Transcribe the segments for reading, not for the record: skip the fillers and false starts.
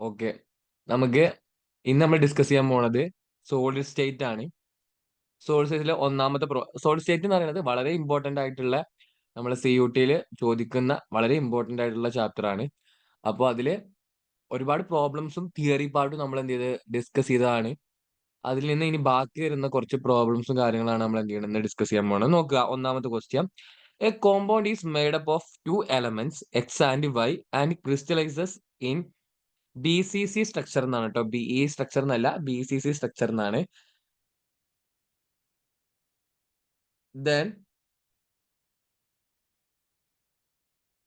Okay, നമുക്ക് ഇന്ന് നമ്മൾ ഡിസ്കസ് ചെയ്യാൻ പോണത് സോളിഡ് സ്റ്റേറ്റ് ആണ്. സോളിഡ് സ്റ്റേറ്റിലെ ഒന്നാമത്തെ സോളിഡ് സ്റ്റേറ്റ് എന്ന് പറയുന്നത് വളരെ ഇമ്പോർട്ടന്റ് ആയിട്ടുള്ള നമ്മൾ CUT-യിൽ ചോദിക്കുന്ന വളരെ ഇമ്പോർട്ടന്റ് ആയിട്ടുള്ള ചാപ്റ്റർ ആണ്. അപ്പോൾ അതില് ഒരുപാട് പ്രോബ്ലംസും തിയറി പാർട്ടും നമ്മൾ എന്ത് ചെയ്ത് ഡിസ്കസ് ചെയ്തതാണ്. അതിൽ നിന്ന് ഇനി ബാക്കി വരുന്ന കുറച്ച് പ്രോബ്ലംസും കാര്യങ്ങളാണ് നമ്മൾ എന്ത് ചെയ്യണം ഡിസ്കസ് ചെയ്യാൻ പോകുന്നത്. നോക്കുക, ഒന്നാമത്തെ question: a compound is made up of two elements X and Y and crystallises in BCC structure എന്നാണ് കേട്ടോ. BE സ്ട്രക്ചർ എന്നല്ല, BCC സ്ട്രക്ചർ എന്നാണ്. Then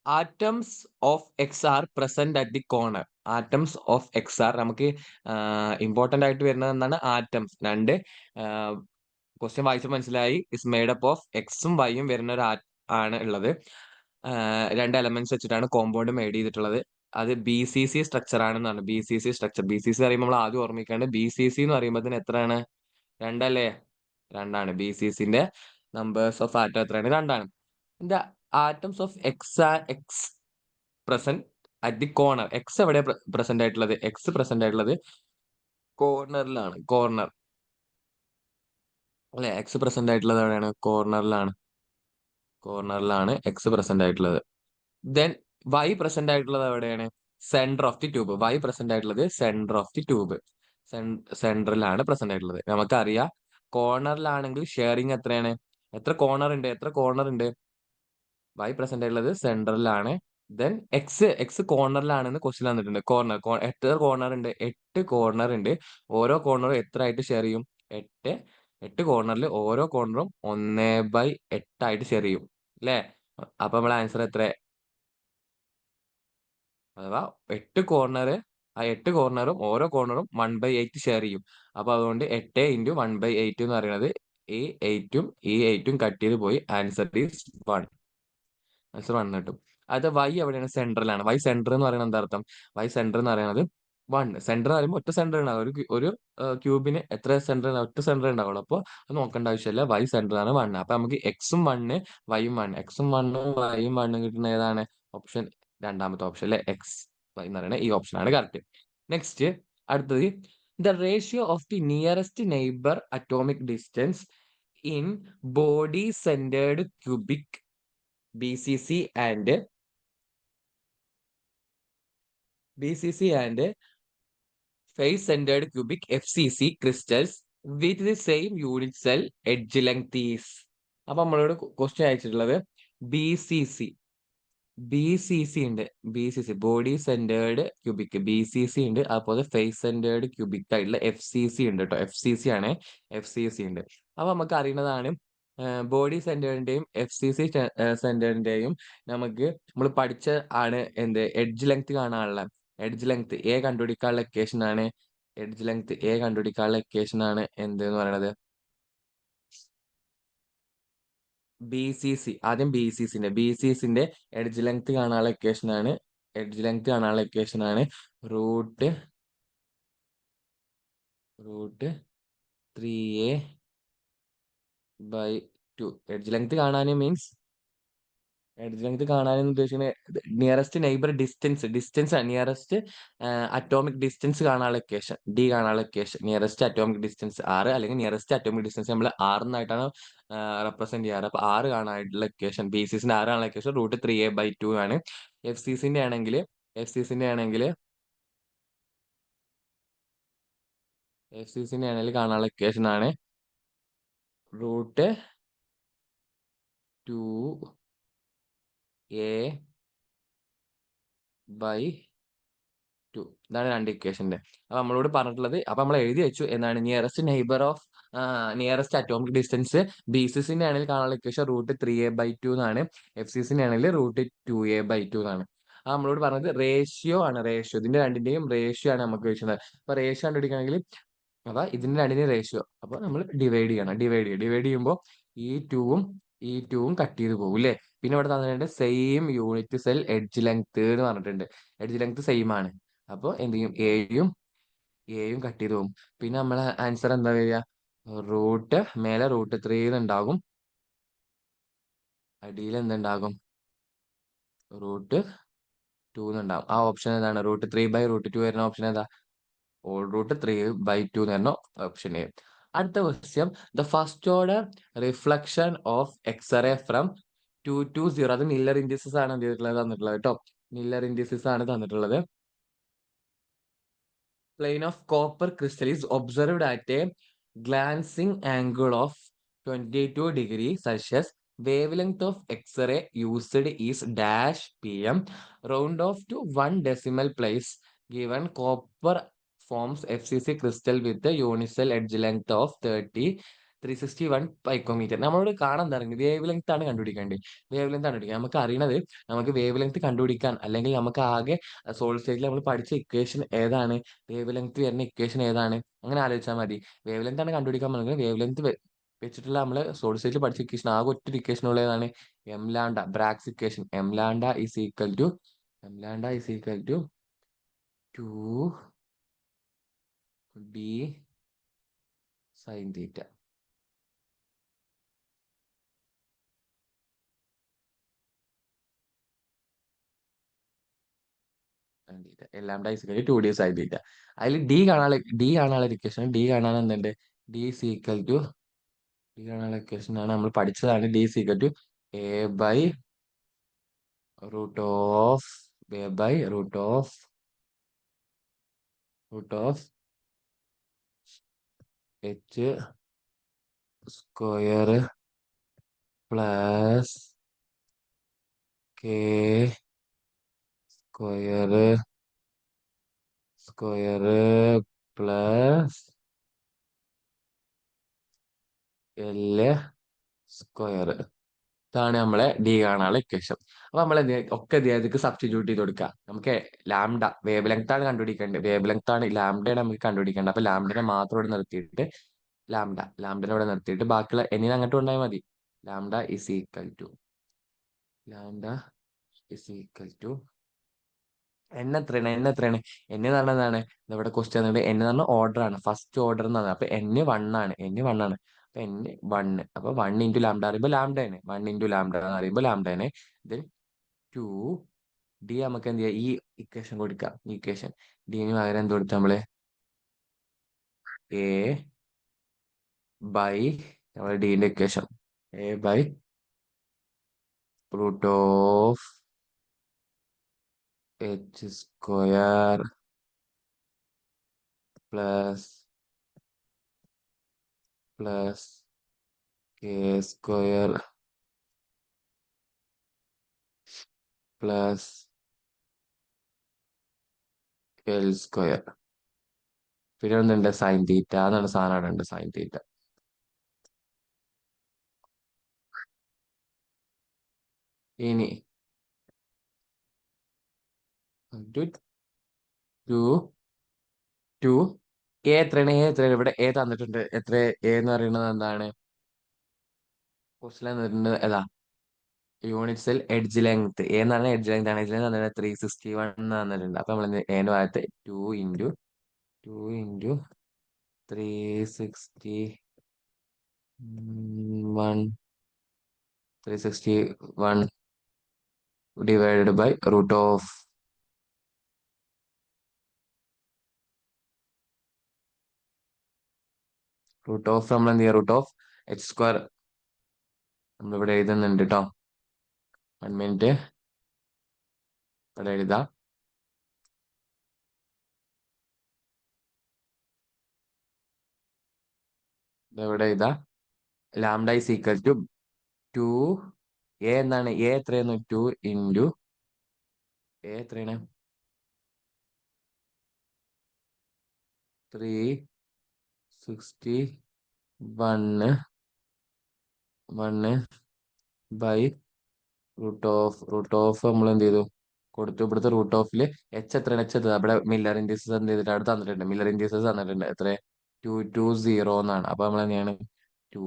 atoms of X are present at the corner. Atoms of X are നമുക്ക് important ആയിട്ട് വരുന്നത് എന്താണ്? Atoms. രണ്ട് question വായിച്ച് മനസ്സിലായി. ഇസ് മെയ്ഡ് അപ്പ് ഓഫ് എക്സും വൈയും വരുന്ന ഒരു ആണ് ഉള്ളത്. രണ്ട് എലമെന്റ്സ് വെച്ചിട്ടാണ് കോമ്പൗണ്ട് മെയ്ഡ് ചെയ്തിട്ടുള്ളത്. അത് BCC സ്ട്രക്ചർ ആണെന്നാണ്. BCC structure. BCC പറയുമ്പോൾ നമ്മൾ ആദ്യം ഓർമ്മിക്കേണ്ടത് BCC എന്ന് പറയുമ്പോൾ എത്രയാണ്? രണ്ടല്ലേ? രണ്ടാണ്. BCCന്റെ നമ്പേഴ്സ് ഓഫ് ആറ്റം എത്രയാണ്? രണ്ടാണ്. The atoms of X present at the corner. X എവിടെ പ്രസന്റ് ആയിട്ടുള്ളത്? എക്സ് പ്രസന്റ് ആയിട്ടുള്ളത് കോർണറിലാണ്. കോർണർ അല്ലെ? എക്സ് പ്രസന്റ് ആയിട്ടുള്ളത് എവിടെയാണ്? കോർണറിലാണ്. കോർണറിലാണ് എക്സ് പ്രസന്റ് ആയിട്ടുള്ളത്. ദെൻ വൈ പ്രസന്റ് ആയിട്ടുള്ളത് എവിടെയാണ്? Centre of the tube. Y present ആയിട്ടുള്ളത് സെന്റർ ഓഫ് ദി ട്യൂബ്. സെന്ററിലാണ് പ്രസന്റ് ആയിട്ടുള്ളത്. നമുക്കറിയാം, കോർണറിലാണെങ്കിൽ ഷെയറിങ് എത്രയാണ്? എത്ര കോർണർ ഉണ്ട്? എത്ര കോർണർ ഉണ്ട്? വൈ പ്രസന്റ് ആയിട്ടുള്ളത് സെന്ററിലാണ്. ദെൻ എക്സ് കോർണറിലാണെന്ന് ക്വസ്റ്റ്യൻ തന്നിട്ടുണ്ട്. കോർണർ എത്ര കോർണർ ഉണ്ട്? 8 കോർണർ ഉണ്ട്. ഓരോ കോർണറും എത്ര ആയിട്ട് ഷെയർ ചെയ്യും? 8. 8 കോർണറിൽ ഓരോ കോർണറും 1/8 ആയിട്ട് ഷെയർ ചെയ്യും അല്ലേ? അപ്പൊ നമ്മളെ ആൻസർ എത്ര? അഥവാ 8 കോർണർ, ആ 8 കോർണറും ഓരോ കോർണറും 1/8 ഷെയർ ചെയ്യും. അപ്പൊ അതുകൊണ്ട് 8 ഇൻറ്റു 1/8 എന്ന് പറയുന്നത് ഈ 8ഉം കട്ട് ചെയ്ത് പോയി. Answer is 1. ആൻസർ 1 കിട്ടും. അത് വൈ എവിടെയാണ്? സെന്ററിലാണ്. വൈ സെന്റർ എന്ന് പറയുന്നത് എന്താ അർത്ഥം? വൈ സെന്റർ എന്ന് പറയുന്നത് 1. സെന്റർ എന്ന് പറയുമ്പോൾ ഒറ്റ സെന്റർ ഉണ്ടാവും. ഒരു ക്യൂബിന് എത്ര സെന്റർ? ഒറ്റ സെന്റർ ഉണ്ടാവുള്ളൂ. അപ്പോൾ അത് നോക്കേണ്ട ആവശ്യമില്ല. വൈ സെന്റർ ആണ് 1. അപ്പൊ നമുക്ക് എക്സും 1 വൈയും 1. എക്സും 1 വൈയും 1 കിട്ടുന്ന ഏതാണ്? ഓപ്ഷൻ രണ്ടാമത്തെ ഓപ്ഷൻ അല്ലെ? എക്സ് വൈ എന്ന് പറയുന്നത് ഈ ഓപ്ഷൻ ആണ് കറക്റ്റ്. നെക്സ്റ്റ്, അടുത്തത്: the ratio of the nearest neighbour atomic distance in body centred cubic BCC and face centered cubic FCC crystals with the same unit cell edge length is. അപ്പൊ നമ്മളോട് question അയച്ചിട്ടുള്ളത് BCC ഉണ്ട്. BCC body centred cubic BCC ഉണ്ട്. അതുപോലെ face centred cubic ആയിട്ടുള്ള FCC ഉണ്ട് കേട്ടോ. FCC ആണ്. FCC ഉണ്ട്. അപ്പൊ നമുക്ക് അറിയുന്നതാണ്, ബോഡി സെന്ററിന്റെയും FCC സെന്ററിന്റെയും നമുക്ക് നമ്മൾ പഠിച്ച ആണ് എന്ത്? എഡ്ജ് ലെങ്ത് കാണാനുള്ള എഡ്ജ് ലെങ്ത് കണ്ടുപിടിക്കാനുള്ള ഇക്വേഷൻ ആണ്. എഡ്ജ് ലെങ്ത് കണ്ടുപിടിക്കാനുള്ള ഇക്വേഷൻ ആണ് എന്ത് എന്ന് പറയുന്നത്? ആദ്യം BCCന്റെ എഡ്ജ് ലെങ്ത് കാണാനുള്ള ഇക്വേഷൻ ആണ്. എഡ്ജ് ലെങ്ത് കാണാനുള്ള ഇക്വേഷൻ ആണ് റൂട്ട് 3a/2. എഡ്ജ് ലെങ്ത് കാണാൻ മീൻസ് എഡ്ജ് ലെങ്ത് കാണാനെന്ന് ഉദ്ദേശിക്കുന്നത് നിയറസ്റ്റ് നെയ്ബർ ഡിസ്റ്റൻസ് ആണ്. നിയറസ്റ്റ് അറ്റോമിക് ഡിസ്റ്റൻസ് കാണാനുള്ള ഇക്വേഷൻ, ഡി കാണാനുള്ള ഇക്വേഷൻ. നിയറസ്റ്റ് അറ്റോമിക് ഡിസ്റ്റൻസ് 6 അല്ലെങ്കിൽ നിയറസ്റ്റ് അറ്റോമിക് ഡിസ്റ്റൻസ് നമ്മൾ 6 എന്നായിട്ടാണ് റെപ്രസെന്റ് ചെയ്യാറ്. അപ്പൊ 6 കാണാനായിട്ടുള്ള ഇക്വേഷൻ, BCCന്റെ 6 കാണാനുള്ള ഇക്വേഷൻ റൂട്ട് 3a/2 ആണ്. FCCന്റെ ആണെങ്കിൽ കാണാനുള്ള ഇക്വേഷൻ ആണ് റൂട്ട് 2a/2. ഇതാണ് രണ്ട് ഇക്വേഷന്റെ. അപ്പൊ നമ്മളോട് പറഞ്ഞിട്ടുള്ളത്, അപ്പൊ നമ്മൾ എഴുതി വെച്ചു എന്നാണ് നിയറസ്റ്റ് അറ്റോമിക് ഡിസ്റ്റൻസ് BCCന്റെ ആണെങ്കിൽ കാണാനുള്ള ഇക്വേഷൻ റൂട്ട് 3a/2 എന്നാണ്. FCCന്റെ ആണെങ്കിൽ റൂട്ട് 2a/2 എന്നാണ്. അപ്പൊ നമ്മളോട് പറഞ്ഞത് റേഷ്യോ ആണ്. ഇതിന്റെ രണ്ടിന്റെയും റേഷ്യോ ആണ് നമുക്ക് ചോദിച്ചത്. അപ്പൊ റേഷ്യോ കണ്ടുപിടിക്കണമെങ്കിൽ അപ്പൊ ഇതിന്റെ രണ്ടിന്റെയും റേഷ്യോ അപ്പൊ നമ്മൾ ഡിവൈഡ് ചെയ്യണം. ഡിവൈഡ് ചെയ്യുമ്പോൾ ഈ ടൂവും കട്ട് ചെയ്ത് പോകും അല്ലേ? പിന്നെ ഇവിടെ തന്നിട്ടുണ്ട് same unit cell edge length എന്ന് പറഞ്ഞിട്ടുണ്ട്. എഡ്ജ് ലെങ്ത് സെയിം ആണ്. അപ്പോൾ എന്ത് ചെയ്യും? എയും കട്ട് ചെയ്ത് പോകും. പിന്നെ നമ്മളെ ആൻസർ എന്താ വരിക? മേലെ റൂട്ട് 3 ഉണ്ടാകും, അടിയിൽ എന്തുണ്ടാകും? Root two എന്നുണ്ടാവും. ആ ഓപ്ഷൻ ഏതാണ്? √3/√2 വരുന്ന ഓപ്ഷൻ ഏതാ? √3/2 എന്ന് പറഞ്ഞ ഓപ്ഷൻ എ. അടുത്ത question, the first order reflection of X-ray from 2 to 0. അത് മില്ലർ ഇൻഡിസസ് ആണ് എന്ത് ചെയ്തിട്ടുള്ളത്? തന്നിട്ടുള്ളത് കേട്ടോ. മില്ലർ ഇൻഡിസസ് ആണ് തന്നിട്ടുള്ളത്. Plane of copper crystal is observed at a glancing angle of 22 degrees Celsius. Wavelength of X-ray used is dash pm. Round off to 1 decimal place. Given copper forms FCC crystal with a unicell edge length of 361 picometer. നമ്മളോട് കാണാൻ തരങ്ങി wave length ആണ് കണ്ടുപിടിക്കേണ്ടത്. Wave length കണ്ടുപിടിക്കാൻ നമുക്ക് അറിയണത്, നമുക്ക് wave length കണ്ടുപിടിക്കാൻ അല്ലെങ്കിൽ നമുക്ക് ആകെ സോളിഡ് സ്റ്റേറ്റിൽ നമ്മൾ പഠിച്ച ഇക്വേഷൻ ഏതാണ്? വേവ് ലെങ്ത് വരുന്ന ഇക്വേഷൻ ഏതാണ്? അങ്ങനെ ആലോചിച്ചാൽ മതി. വേവ് ലെങ്ത് ആണ് കണ്ടുപിടിക്കാൻ പറഞ്ഞത്. വേവ് ലെങ്ത് വെച്ചിട്ടുള്ള നമ്മൾ സോളിഡ് സ്റ്റേറ്റിൽ പഠിച്ച ഇക്വേഷൻ ആകെ ഒറ്റ ഇക്വേഷൻ ഉള്ളതാണ് M lambda, Bragg's equation. M lambda is equal to 2d sin theta. Lambda is equal to 2d sin theta. അതിൽ ഡി കാണാനുള്ള ഇക്വേഷൻ, ഡി കാണാൻ എന്തുണ്ട്? D is equal to D കാണാനുള്ള ഇക്വേഷൻ ആണ് നമ്മൾ പഠിച്ചതാണ്. D is equal to A by root of A by root of H square plus K square plus L square. ഇതാണ് നമ്മളെ ഡി കാണാനുള്ള ഇക്വേഷൻ. അപ്പൊ നമ്മൾ ഒക്കെ ഇതിലേക്ക് സബ്സ്റ്റിറ്റ്യൂട്ട് ചെയ്ത് കൊടുക്കുക. നമുക്ക് ലാംഡ വേവ് ലെങ്ത് ആണ് കണ്ടുപിടിക്കേണ്ടത്. വേവ് ലെങ്ത് ആണ്, ലാംഡയാണ് നമുക്ക് കണ്ടുപിടിക്കേണ്ടത്. അപ്പൊ ലാംഡനെ മാത്രം ഇവിടെ നിർത്തിയിട്ട് ലാംഡനെ ഇവിടെ നിർത്തിയിട്ട് ബാക്കിയുള്ള എന്നിനെ അങ്ങോട്ട് കൊണ്ടുപോയാൽ മതി. ലാംഡ ഇസ് ഈക്വൽ ടു എത്രയാണ്? എന്ന് പറഞ്ഞതാണ് ഇവിടെ ക്വസ്റ്റ്യൻ. എന്ന് പറഞ്ഞ ഓർഡർ ആണ്, ഫസ്റ്റ് ഓർഡർ എന്നാണ്. അപ്പൊ n1 ആണ്. അപ്പൊ n1, അപ്പൊ 1 × ലാംഡ അറിയുമ്പോൾ ലാംഡയാണ്. 1 × ലാംഡ എന്ന് അറിയുമ്പോൾ ലാംഡയാണ്. ദെൻ 2d നമുക്ക് എന്ത് ചെയ്യാം? ഈ ഇക്വേഷൻ കൊടുക്കാം. ഈ ഇക്വേഷൻ ഡിന് പകരം എന്ത് കൊടുത്താൽ നമ്മള് a ബൈ നമ്മുടെ ഡിന്റെ equation a by √of h square plus K square plus L square. പിന്നെ ഒന്നുണ്ട് സൈൻ തീറ്റ എന്നാണ് സാധനം ഉണ്ട്. Sine theta. ഇനി ടു എത്രയാണ്? ഇവിടെ എ തന്നിട്ടുണ്ട്. എത്ര എ എന്ന് പറയുന്നത്? എന്താണ് ക്വസ്റ്റ്യൻ തന്നിട്ടുണ്ട്? ഏതാ? Unit cell edge length. A എന്ന് പറഞ്ഞാൽ എഡ്ജ് ലെങ്ത് ആണ്. എഡ്ജ് ലെങ്ത് തന്നിട്ട് 361 എന്ന് തന്നിട്ടുണ്ട്. അപ്പൊ നമ്മൾ എന്റെ ഭാഗത്ത് 2 × 361 ഡിവൈഡഡ് ബൈ √of നമ്മൾ എന്ത് ചെയ്യുക? √of h സ്ക്വയർ നമ്മളിവിടെ എഴുതുന്നുണ്ട് കേട്ടോ. 1 മിനിറ്റ് ഇവിടെ എഴുതാം. ഇവിടെ എഴുതാം. Lambda is equal to 2 a എന്താണ്? എ എത്രയാണ്? 2 × എ എത്രയാണ്? 361 ബൈ √of നമ്മൾ എന്ത് ചെയ്തു? കൊടുത്തു. ഇവിടുത്തെ √of എച്ച് എത്രയാണ്? എച്ച് ഇവിടെ മില്ലർ ഇൻഡിസസ് എന്ത് ചെയ്തിട്ട് അവിടെ തന്നിട്ടുണ്ട്. മില്ലർ ഇൻഡിസസ് തന്നിട്ടുണ്ട്. എത്ര? 220 എന്നാണ്. അപ്പൊ നമ്മൾ എന്താണ്? ടു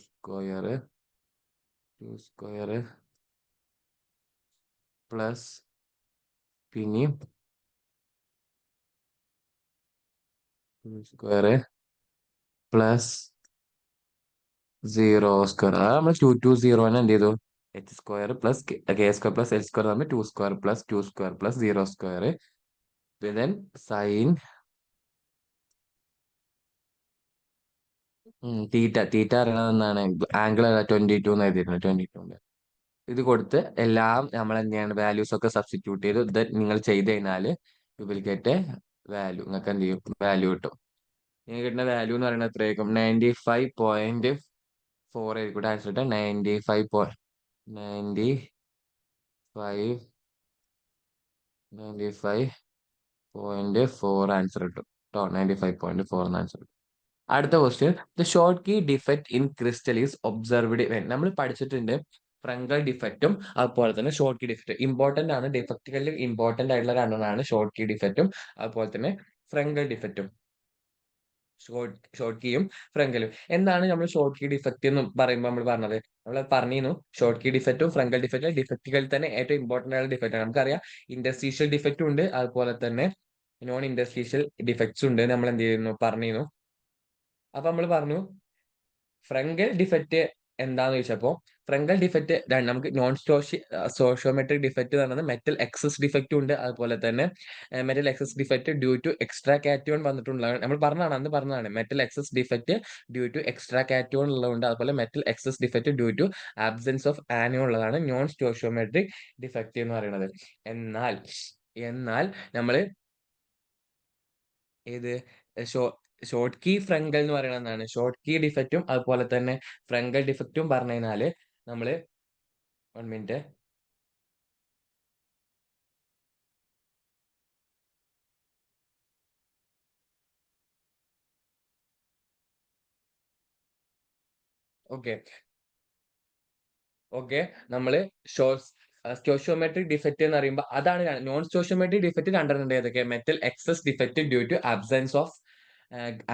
സ്ക്വയർ പ്ലസ് പിന്നെയും സ്ക്വയർ പ്ലസ് 0 സ്ക്വയർ. അത് നമ്മൾ 220 എന്ത് ചെയ്തു? H square plus K square plus L square തമ്മിൽ 2² plus 2² plus 0² then sine theta അറിയണത് എന്താണ്? ആംഗിൾ 22 എന്ന് എഴുതിയിരുന്നു. 22. ഇത് കൊടുത്ത് എല്ലാം നമ്മൾ എന്ത് ചെയ്യാണ്? വാല്യൂസ് ഒക്കെ സബ്സ്റ്റിറ്റ്യൂട്ട് ചെയ്ത് ഇത് നിങ്ങൾ ചെയ്ത് കഴിഞ്ഞാൽ U will get A value. നിങ്ങൾക്ക് എന്ത് ചെയ്യും? വാല്യൂ കിട്ടും. നിങ്ങൾക്ക് കിട്ടുന്ന വാല്യൂ എന്ന് പറയുന്നത് എത്രയായിരിക്കും? 95.4 ആയിരിക്കും. ആൻസർ കിട്ടാൻ 95.4 ആൻസർ കിട്ടും കേട്ടോ. 95.4 ആൻസർ കിട്ടും. അടുത്ത question, the Schottky defect in crystal is observed when. നമ്മൾ പഠിച്ചിട്ടുണ്ട് ഫ്രങ്കൽ ഡിഫക്റ്റും അതുപോലെ തന്നെ ഷോർട്ട് കീ ഡിഫക്റ്റ് ഇമ്പോർട്ടന്റ് ആണ്. ഡിഫക്റ്റുകളിൽ ഇമ്പോർട്ടന്റ് ആയിട്ടുള്ള രണ്ടെണ്ണമാണ് ഷോർട്ട് കീ ഡിഫക്റ്റും അതുപോലെ തന്നെ ഫ്രങ്കൽ ഡിഫക്റ്റും. ഷോർട്ട് കീയും ഫ്രങ്കലും. എന്താണ് നമ്മൾ ഷോർട്ട് കീ ഡിഫക്റ്റ് എന്ന് പറയുമ്പോൾ നമ്മൾ പറഞ്ഞത്? നമ്മൾ പറഞ്ഞിരുന്നു ഷോർട്ട് കീ ഡിഫക്റ്റും ഫ്രങ്കൽ ഡിഫക്റ്റും ഡിഫക്റ്റുകളിൽ തന്നെ ഏറ്റവും ഇമ്പോർട്ടന്റ് ആയിട്ടുള്ള ഡിഫക്റ്റ് ആണ്. നമുക്കറിയാം ഇന്റർസ്റ്റീഷ്യൽ ഡിഫക്റ്റും ഉണ്ട് അതുപോലെ തന്നെ നോൺ ഇന്റർസ്റ്റീഷ്യൽ ഡിഫക്ട്സ് ഉണ്ട്. നമ്മൾ എന്ത് ചെയ്യുന്നു? പറഞ്ഞിരുന്നു. അപ്പൊ നമ്മൾ പറഞ്ഞു ഫ്രങ്കൽ ഡിഫക്റ്റ് എന്താന്ന് ചോദിച്ചപ്പോ ഫ്രങ്കൽ ഡിഫക്റ്റ് നമുക്ക് നോൺ സോഷ്യോമെട്രിക് ഡിഫക്റ്റ് എന്ന് പറയുന്നത് മെറ്റൽ എക്സസ് ഡിഫക്റ്റും ഉണ്ട് അതുപോലെ തന്നെ metal excess defect due to extra cation വന്നിട്ടുള്ളതാണ്. നമ്മൾ പറഞ്ഞതാണ്, അന്ന് പറഞ്ഞതാണ് metal excess defect due to extra cation ഉള്ളതുകൊണ്ട് അതുപോലെ metal excess defect due to absence of anion ഉള്ളതാണ് നോൺ സ്റ്റോഷ്യോമെട്രിക് ഡിഫക്റ്റ് എന്ന് പറയുന്നത്. എന്നാൽ എന്നാൽ നമ്മൾ ഏത് ഷോർട്ട് കീ ഫ്രങ്കൽ എന്ന് പറയുന്നത് എന്താണ്? ഷോർട്ട് കീ ഡിഫക്റ്റും അതുപോലെ തന്നെ ഫ്രങ്കൽ ഡിഫക്റ്റും പറഞ്ഞു കഴിഞ്ഞാല് നമ്മള് 1 മിനിറ്റ്. ഓക്കെ ഓക്കെ നമ്മള് സ്റ്റോഷ്യോമെട്രിക് ഡിഫക്റ്റ് എന്ന് പറയുമ്പോൾ അതാണ് നോൺ സ്റ്റോഷ്യോമെട്രിക് ഡിഫക്റ്റ് രണ്ടെണ്ണം ഉണ്ട്. ഏതൊക്കെ? Metal excess defect due to absence of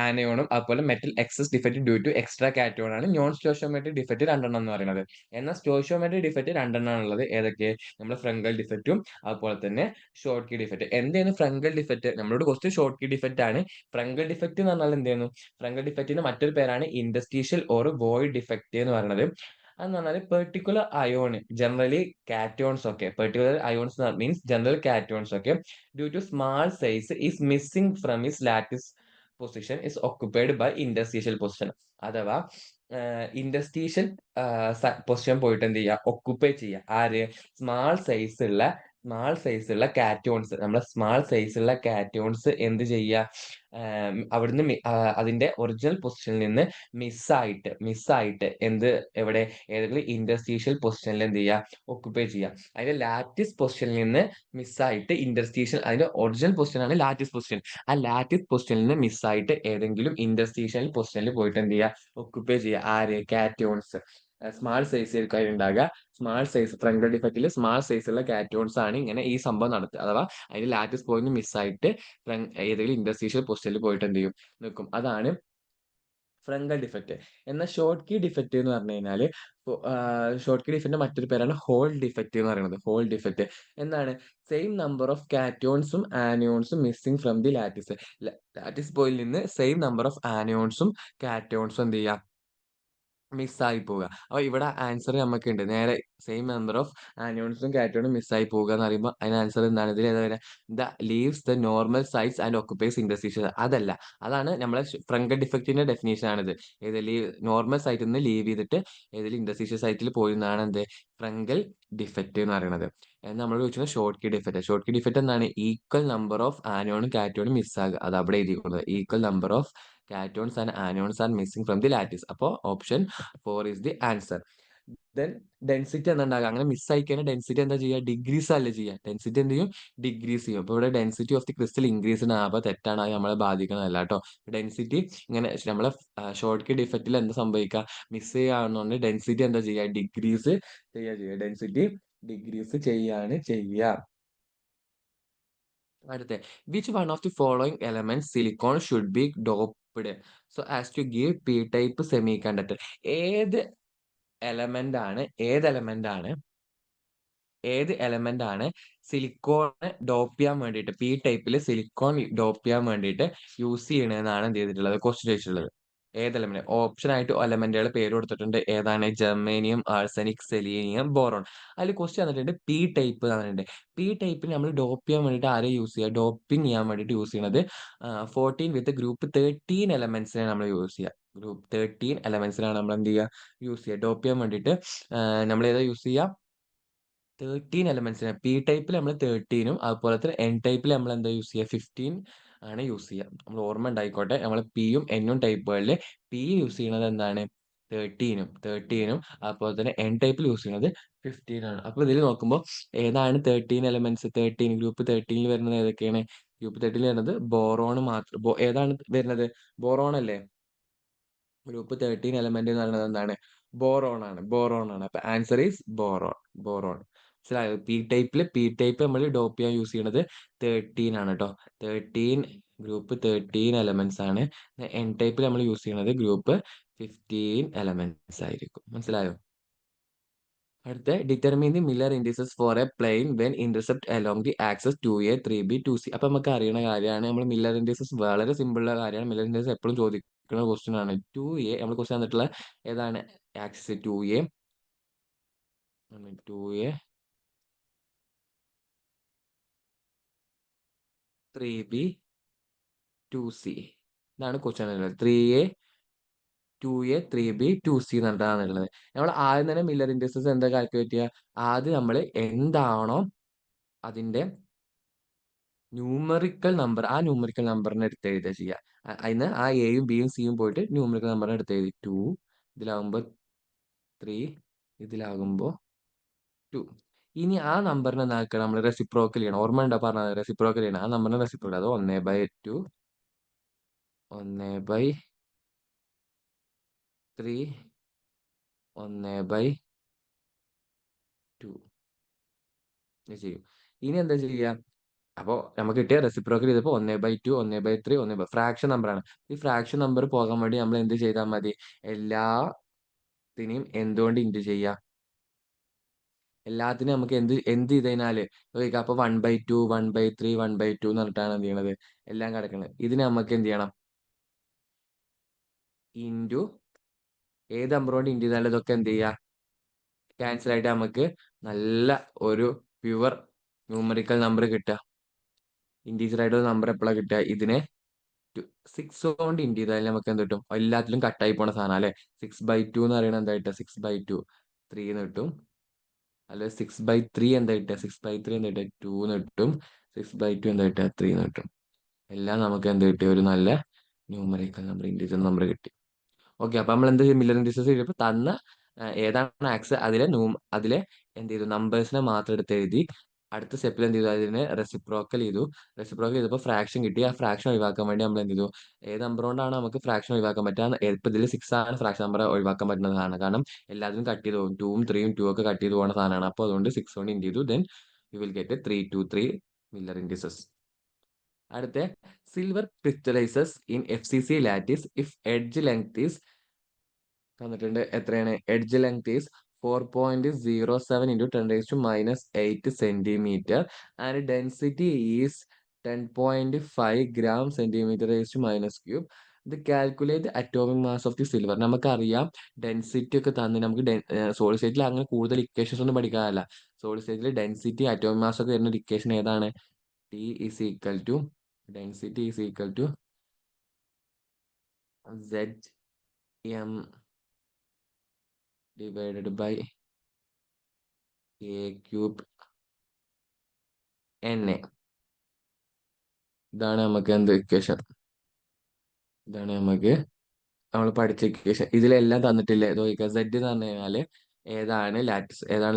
ആനയോണും അതുപോലെ metal excess defect due to extra cation ആണ് നോൺ സ്റ്റോഷ്യോമെട്രിക് ഡിഫക്റ്റ് രണ്ടെണ്ണം എന്ന് പറയുന്നത്. എന്നാൽ സ്റ്റോഷ്യോമെട്രിക് ഡിഫക്റ്റ് രണ്ടെണ്ണം ഉള്ളത്. ഏതൊക്കെ? നമ്മുടെ ഫ്രങ്കൽ ഡിഫക്റ്റും അതുപോലെ തന്നെ ഷോർട്ട് കീ ഡിഫക്റ്റ്. എന്താണ് ഫ്രങ്കൽ ഡിഫക്റ്റ്? നമ്മളോട് ക്വസ്റ്റ്യൻ ഷോർട്ട് കീ ഡിഫക്റ്റ് ആണ്. ഫ്രങ്കൽ ഡിഫക്റ്റ് എന്ന് പറഞ്ഞാൽ എന്താണ്? ഫ്രങ്കൽ ഡിഫക്റ്റിന്റെ മറ്റൊരു പേരാണ് ഇന്റർസ്റ്റീഷ്യൽ ഓർ വോയിഡ് ഡിഫക്റ്റ് എന്ന് പറയുന്നത്. അതെന്ന് പറഞ്ഞാൽ പെർട്ടിക്കുലർ അയോൺ ജനറലി കാറ്റോൺസ് ഒക്കെ particular ions means general cations ഒക്കെ due to small size is missing from is lattice position is occupied by interstitial position. അഥവാ ഇന്റർസ്റ്റീഷ്യൽ പൊസിഷൻ പോയിട്ട് എന്ത് ചെയ്യുക? ഒക്കുപ്പൈ ചെയ്യുക. ആര്? സ്മാൾ സൈസ് ഉള്ള കാറ്റോൺസ്. നമ്മളെ സ്മാൾ സൈസ് ഉള്ള കാറ്റോൺസ് എന്ത് ചെയ്യുക? അവിടുന്ന് അതിന്റെ ഒറിജിനൽ പൊസിഷനിൽ നിന്ന് മിസ്സായിട്ട് എവിടെ? ഏതെങ്കിലും ഇന്റർസ്റ്റീഷ്യൽ പൊസിഷനിൽ എന്ത് ചെയ്യുക? ഒക്കുപ്പൈ ചെയ്യുക. അതിന്റെ ലാറ്റിസ് പൊസിഷനിൽ നിന്ന് മിസ്സായിട്ട് ഇന്റർസ്റ്റീഷ്യൽ, അതിന്റെ ഒറിജിനൽ പൊസിഷൻ ആണ് ലാറ്റിസ് പൊസിഷൻ. ആ ലാറ്റിസ് പൊസിഷനിൽ നിന്ന് മിസ്സായിട്ട് ഏതെങ്കിലും ഇന്റർസ്റ്റീഷ്യൽ പൊസിഷനിൽ പോയിട്ട് എന്ത് ചെയ്യുക? ഒക്കുപ്പൈ ചെയ്യുക. ആര്? കാറ്റോൺസ്. സ്മാൾ സൈസ് ആയിരിക്കും ഉണ്ടാകുക. സ്മാൾ സൈസ് ഫ്രങ്കൽ ഡിഫക്റ്റിൽ സ്മാൾ സൈസ് ഉള്ള കാറ്റോൺസ് ആണ് ഇങ്ങനെ ഈ സംഭവം നടത്തുക. അഥവാ അതിന്റെ ലാറ്റിസ് പോയിന്റ് മിസ്സായിട്ട് ഏതെങ്കിലും ഇന്റർസ്റ്റീഷ്യൽ പൊസിഷനിൽ പോയിട്ട് എന്ത് ചെയ്യും? നിൽക്കും. അതാണ് ഫ്രങ്കൽ ഡിഫക്റ്റ്. എന്നാൽ ഷോർട്ട് കീ ഡിഫക്റ്റ് എന്ന് പറഞ്ഞു കഴിഞ്ഞാൽ ഷോർട്ട് കീ ഡിഫക്റ്റിന്റെ മറ്റൊരു പേരാണ് ഹോൾ ഡിഫക്റ്റ് എന്ന് പറയുന്നത്. ഹോൾ ഡിഫക്റ്റ് എന്താണ്? സെയിം നമ്പർ ഓഫ് കാറ്റോൺസും ആനിയോൺസും missing from the lattice. Lattice പോയിന്റിൽ നിന്ന് സെയിം നമ്പർ ഓഫ് ആനിയോൺസും കാറ്റോൺസും എന്ത് ചെയ്യുക? മിസ്സായി പോവുക. അപ്പൊ ഇവിടെ ആൻസർ നമുക്കുണ്ട്. നേരെ സെയിം നമ്പർ ഓഫ് ആനിയോൺസും കാറ്റോണും മിസ്സായി പോവുക എന്ന് പറയുമ്പോൾ അതിന് ആൻസർ എന്താണ്? ഇതിൽ ഏതാ വരിക? Leaves the normal size and occupies interstitial. അതല്ല, അതാണ് നമ്മളെ ഫ്രങ്കൽ ഡിഫക്റ്റിന്റെ ഡെഫിനേഷൻ ആണിത്. ഏത്? നോർമൽ സൈറ്റിൽ നിന്ന് ലീവ് ചെയ്തിട്ട് ഏതെങ്കിലും ഇന്റർസ്റ്റീഷ്യൽ സൈറ്റിൽ പോയി എന്നാണ് എന്ത്? ഫ്രങ്കൽ ഡിഫക്റ്റ് എന്ന് പറയുന്നത്. നമ്മൾ ചോദിച്ചത് Schottky defect. Schottky defect എന്താണ്? ഈക്വൽ നമ്പർ ഓഫ് ആനിയോണും കാറ്റോണും മിസ്സാകുക. അത് അവിടെ എഴുതിക്കുന്നത് equal number of cations and anions are missing from the lattice. അപ്പോൾ option 4 is the answer. Then density എന്താ ഉണ്ടാകുക? അങ്ങനെ മിസ് ആയി കഴിഞ്ഞാൽ ഡെൻസിറ്റി എന്താ ചെയ്യുക? ഡിഗ്രീസ് അല്ല ചെയ്യുക. ഡെൻസിറ്റി എന്ത് ചെയ്യും? ഡിഗ്രീസ് ചെയ്യും. അപ്പോൾ ഇവിടെ density of the crystal increase ആണ്. അപ്പോൾ തെറ്റാണ്, അത് നമ്മളെ ബാധിക്കുന്നതല്ല കേട്ടോ. ഡെൻസിറ്റി ഇങ്ങനെ നമ്മളെ ഷോർട്ട് കീ ഡിഫക്റ്റിൽ എന്താ സംഭവിക്കുക? മിസ് ചെയ്യുകയാണെന്നുണ്ട് ഡെൻസിറ്റി എന്താ ചെയ്യുക? ഡിഗ്രീസ് ചെയ്യുക. ഡെൻസിറ്റി ഡിഗ്രീസ് ചെയ്യാണ് ചെയ്യുക. അടുത്ത, which one of the following element silicon should be doped so as to give P type semiconductor? ഏത് എലമെന്റ് ആണ് ഏത് എലമെന്റ് ആണ് സിലിക്കോൺ ഡോപ്പ് ചെയ്യാൻ വേണ്ടിയിട്ട്, പി ടൈപ്പിൽ സിലിക്കോൺ ഡോപ്പ് ചെയ്യാൻ വേണ്ടിയിട്ട് യൂസ് ചെയ്യണമെന്നാണ് എന്ത് ചെയ്തിട്ടുള്ളത്? ക്വസ്റ്റ്യൻ ചോദിച്ചിട്ടുള്ളത്. ഏത് എലമെന്റ് ഓപ്ഷൻ ആയിട്ട് എലമെന്റുകൾ പേര് കൊടുത്തിട്ടുണ്ട്. ഏതാണ്? Germanium, arsenic, selenium, boron. അതിൽ ക്വസ്റ്റ്യൻ തന്നിട്ടുണ്ട് പി ടൈപ്പ് തന്നിട്ടുണ്ട്. പി ടൈപ്പിന് നമ്മൾ ഡോപ്പ് ചെയ്യാൻ വേണ്ടിയിട്ട് ആരെ യൂസ് ചെയ്യുക? ഡോപ്പിംഗ് ചെയ്യാൻ വേണ്ടിയിട്ട് യൂസ് ചെയ്യുന്നത് 14 വിത്ത് ഗ്രൂപ്പ് 13 എലമെന്റ്സിനെ നമ്മൾ യൂസ് ചെയ്യുക. ഗ്രൂപ്പ് 13 എലമെന്റ്സിനാണ് നമ്മൾ എന്ത് ചെയ്യുക? യൂസ് ചെയ്യുക. ഡോപ്പ് ചെയ്യാൻ വേണ്ടിയിട്ട് നമ്മൾ ഏതാ യൂസ് ചെയ്യുക? 13 എലമെന്റ്സിനെ. പി ടൈപ്പിൽ നമ്മൾ 13ഉം അതുപോലെ തന്നെ എൻ ടൈപ്പിൽ നമ്മൾ എന്താ യൂസ് ചെയ്യുക? 15 ആണ് യൂസ് ചെയ്യുക. നമ്മൾ ഓർമ്മ ഉണ്ടായിക്കോട്ടെ. നമ്മൾ പിയും എന്നും ടൈപ്പുകളിൽ പി യൂസ് ചെയ്യുന്നത് എന്താണ്? 13ഉം അതുപോലെ തന്നെ എൻ ടൈപ്പിൽ യൂസ് ചെയ്യുന്നത് 15 ആണ്. അപ്പോൾ ഇതിൽ നോക്കുമ്പോൾ ഏതാണ് 13 എലമെന്റ്സ്? 13 ഗ്രൂപ്പ് 13ൽ വരുന്നത് ഏതൊക്കെയാണ്? ഗ്രൂപ്പ് 13ൽ വരുന്നത് ബോറോൺ മാത്രം. ഏതാണ് വരുന്നത്? ബോറോൺ അല്ലേ? ഗ്രൂപ്പ് 13 എലമെന്റ് എന്ന് പറയുന്നത് എന്താണ്? ബോറോൺ ആണ്. അപ്പൊ ആൻസർ ഈസ് ബോറോൺ. മനസ്സിലായോ? പി ടൈപ്പ് നമ്മൾ ഡോപ്പ് ചെയ്യാൻ യൂസ് ചെയ്യുന്നത് 13 ആണ് കേട്ടോ. 13 ഗ്രൂപ്പ് 13 എലമെന്റ്സ് ആണ്. എൻ ടൈപ്പിൽ നമ്മൾ യൂസ് ചെയ്യുന്നത് ഗ്രൂപ്പ് 15 എലമെന്റ്സ് ആയിരിക്കും. മനസ്സിലായോ? അടുത്ത determine the Miller indices for a plane when intercept along the axes 2a 3b 2c. അപ്പൊ നമുക്ക് അറിയുന്ന കാര്യമാണ്. നമ്മൾ മില്ലർ ഇൻഡിസസ് വളരെ സിമ്പിൾ ഉള്ള കാര്യമാണ്. മില്ലർ ഇൻഡിസസ് എപ്പോഴും ചോദിക്കുന്ന ക്വസ്റ്റ്യൻ ആണ്. 2a നമ്മൾ ക്വസ്റ്റ്യൻ തന്നിട്ടുള്ള ഏതാണ്? Access 2a 3b 2c. ഇതാണ് ക്വസ്റ്റ്യൻ ഉള്ളത്. 3a 2a 3b 2c എന്നിട്ടാണുള്ളത്. നമ്മൾ ആദ്യം തന്നെ മില്ലർ ഇൻഡിസസ് എന്താ കാൽക്കുലേറ്റ് ചെയ്യുക? ആദ്യം നമ്മൾ എന്താണോ അതിന്റെ ന്യൂമറിക്കൽ നമ്പർ, ആ ന്യൂമറിക്കൽ നമ്പറിനെ എടുത്ത് എഴുതുക ചെയ്യുക. അതിന് ആ എയും ബിയും സിയും പോയിട്ട് ന്യൂമറിക്കൽ നമ്പറിനെ എടുത്ത് എഴുതി. 2 ഇതിലാകുമ്പോൾ 3 ഇതിലാകുമ്പോൾ 2. ഇനി ആ നമ്പറിനെ എന്താക്കുക? നമ്മൾ റെസിപ്രോക്കൽ ചെയ്യണം. ഓർമ്മ ഉണ്ടോ പറഞ്ഞത്? റെസിപ്രോക്കൽ ചെയ്യണം. ആ നമ്പറിനെ റെസിപ്രോക്കൽ, അത് 1/2 1/3 1/2 ചെയ്യും. ഇനി എന്താ ചെയ്യുക? അപ്പോൾ നമുക്ക് കിട്ടിയ റെസിപ്രോക്കൽ ചെയ്തപ്പോൾ 1/2 1/3 ഫ്രാക്ഷൻ നമ്പറാണ്. ഈ ഫ്രാക്ഷൻ നമ്പർ പോകാൻ വേണ്ടി നമ്മൾ എന്ത് ചെയ്താൽ മതി? എല്ലാത്തിനെയും എന്തുകൊണ്ട് ഇൻറ്റു ചെയ്യുക? എല്ലാത്തിനും നമുക്ക് എന്ത് ചെയ്ത് കഴിഞ്ഞാല് ചോദിക്കാം. അപ്പൊ 1/2 1/3 1/2 എന്ന് പറഞ്ഞിട്ടാണ് എന്ത് ചെയ്യണത്? എല്ലാം കിടക്കുന്നത്. ഇതിന് നമുക്ക് എന്ത് ചെയ്യണം? ഇൻറ്റു ഏത് നമ്പർ കൊണ്ട് ഇൻറ്റു ചെയ്താലും ഇതൊക്കെ എന്ത് ചെയ്യുക? ക്യാൻസൽ ആയിട്ട് നമുക്ക് നല്ല ഒരു പ്യുവർ ന്യൂമറിക്കൽ നമ്പർ കിട്ടുക. ഇൻറ്റീജർ ആയിട്ടുള്ള നമ്പർ എപ്പോഴാണ് കിട്ടുക? ഇതിനെ 6 കൊണ്ട് ഇൻറ്റു ചെയ്താൽ നമുക്ക് എന്ത് കിട്ടും? എല്ലാത്തിലും കട്ടായി പോണ സാധനം അല്ലെ. 6/2 എന്ന് പറയുന്നത് എന്താ കിട്ടുക? 6/2 3 എന്ന് കിട്ടും. അല്ലെ 6/3 എന്താ കിട്ടുക? 6/3 എന്താ കിട്ടുക? 2 എന്ന് കിട്ടും. 6/2 എന്താ കിട്ടുക? 3 എന്ന് കിട്ടും. എല്ലാം നമുക്ക് എന്ത് കിട്ടി? ഒരു നല്ല ന്യൂമറിക്കൽ നമ്പർ, ഇൻറ്റീജർ നമ്പർ കിട്ടി. ഓക്കെ, അപ്പൊ നമ്മൾ എന്ത് ചെയ്യും? മില്ലർ ഇൻഡിസസ് ചെയ്തപ്പോൾ തന്ന ഏതാണ് ആക്സ് അതിലെ എന്ത് ചെയ്തു? നമ്പേഴ്സിനെ മാത്രം എടുത്ത് എഴുതി. അടുത്ത സ്റ്റെപ്പിൽ എന്ത് ചെയ്തു? അതിനെ റെസിപ്രോക്കൽ ചെയ്തു. റെസിപ്രോക്കൽ ചെയ്തപ്പോൾ ഫ്രാക്ഷൻ കിട്ടി. ആ ഫ്രാക്ഷൻ ഒഴിവാക്കാൻ വേണ്ടി നമ്മൾ എന്ത് ചെയ്തു? ഏത് നമ്പർ കൊണ്ടാണ് നമുക്ക് ഫ്രാക്ഷൻ ഒഴിവാക്കാൻ പറ്റുക? ഇപ്പൊ ഇതിൽ 6 ആണ് ഫ്രാക്ഷൻ നമ്പർ ഒഴിവാക്കാൻ പറ്റുന്ന സാധനം. കാരണം എല്ലാത്തിനും കട്ട് ചെയ്ത് പോകും. 2ഉം 3ഉം 2 ഒക്കെ കട്ട് ചെയ്ത് പോകുന്ന സാധനമാണ്. അപ്പോൾ അതുകൊണ്ട് 6 കൊണ്ട് ഇൻറ്റു ചെയ്തു. Then you will get 323 Miller indices. അടുത്ത silver crystallises in FCC lattice if edge length is തന്നിട്ടുണ്ട്. എത്രയാണ്? Edge length is 4.07 into 10⁻⁻8 centimetre and density is 10.5 gram cm⁻³ ഇത് calculate atomic mass of the silver. നമുക്കറിയാം density ഒക്കെ തന്ന് നമുക്ക് solid സ്റ്റേറ്റിൽ അങ്ങനെ കൂടുതൽ ഇക്വേഷൻസ് ഒന്നും പഠിക്കാനല്ല. സോളിഡ് സ്റ്റേറ്റിൽ ഡെൻസിറ്റി അറ്റോമിക് മാസ് ഒക്കെ വരുന്ന ഇക്വേഷൻ ഏതാണ്? T is equal to density is equal to Zm divided by A cube Na. ഇതാണ് നമുക്ക് എന്ത് ഇക്വേഷൻ? ഇതാണ് നമുക്ക് നമ്മൾ പഠിച്ച ഇക്വേഷൻ. ഇതിലെല്ലാം തന്നിട്ടില്ലേ? ചോദിക്കുക. Z എന്ന് പറഞ്ഞു കഴിഞ്ഞാല് ഏതാണ്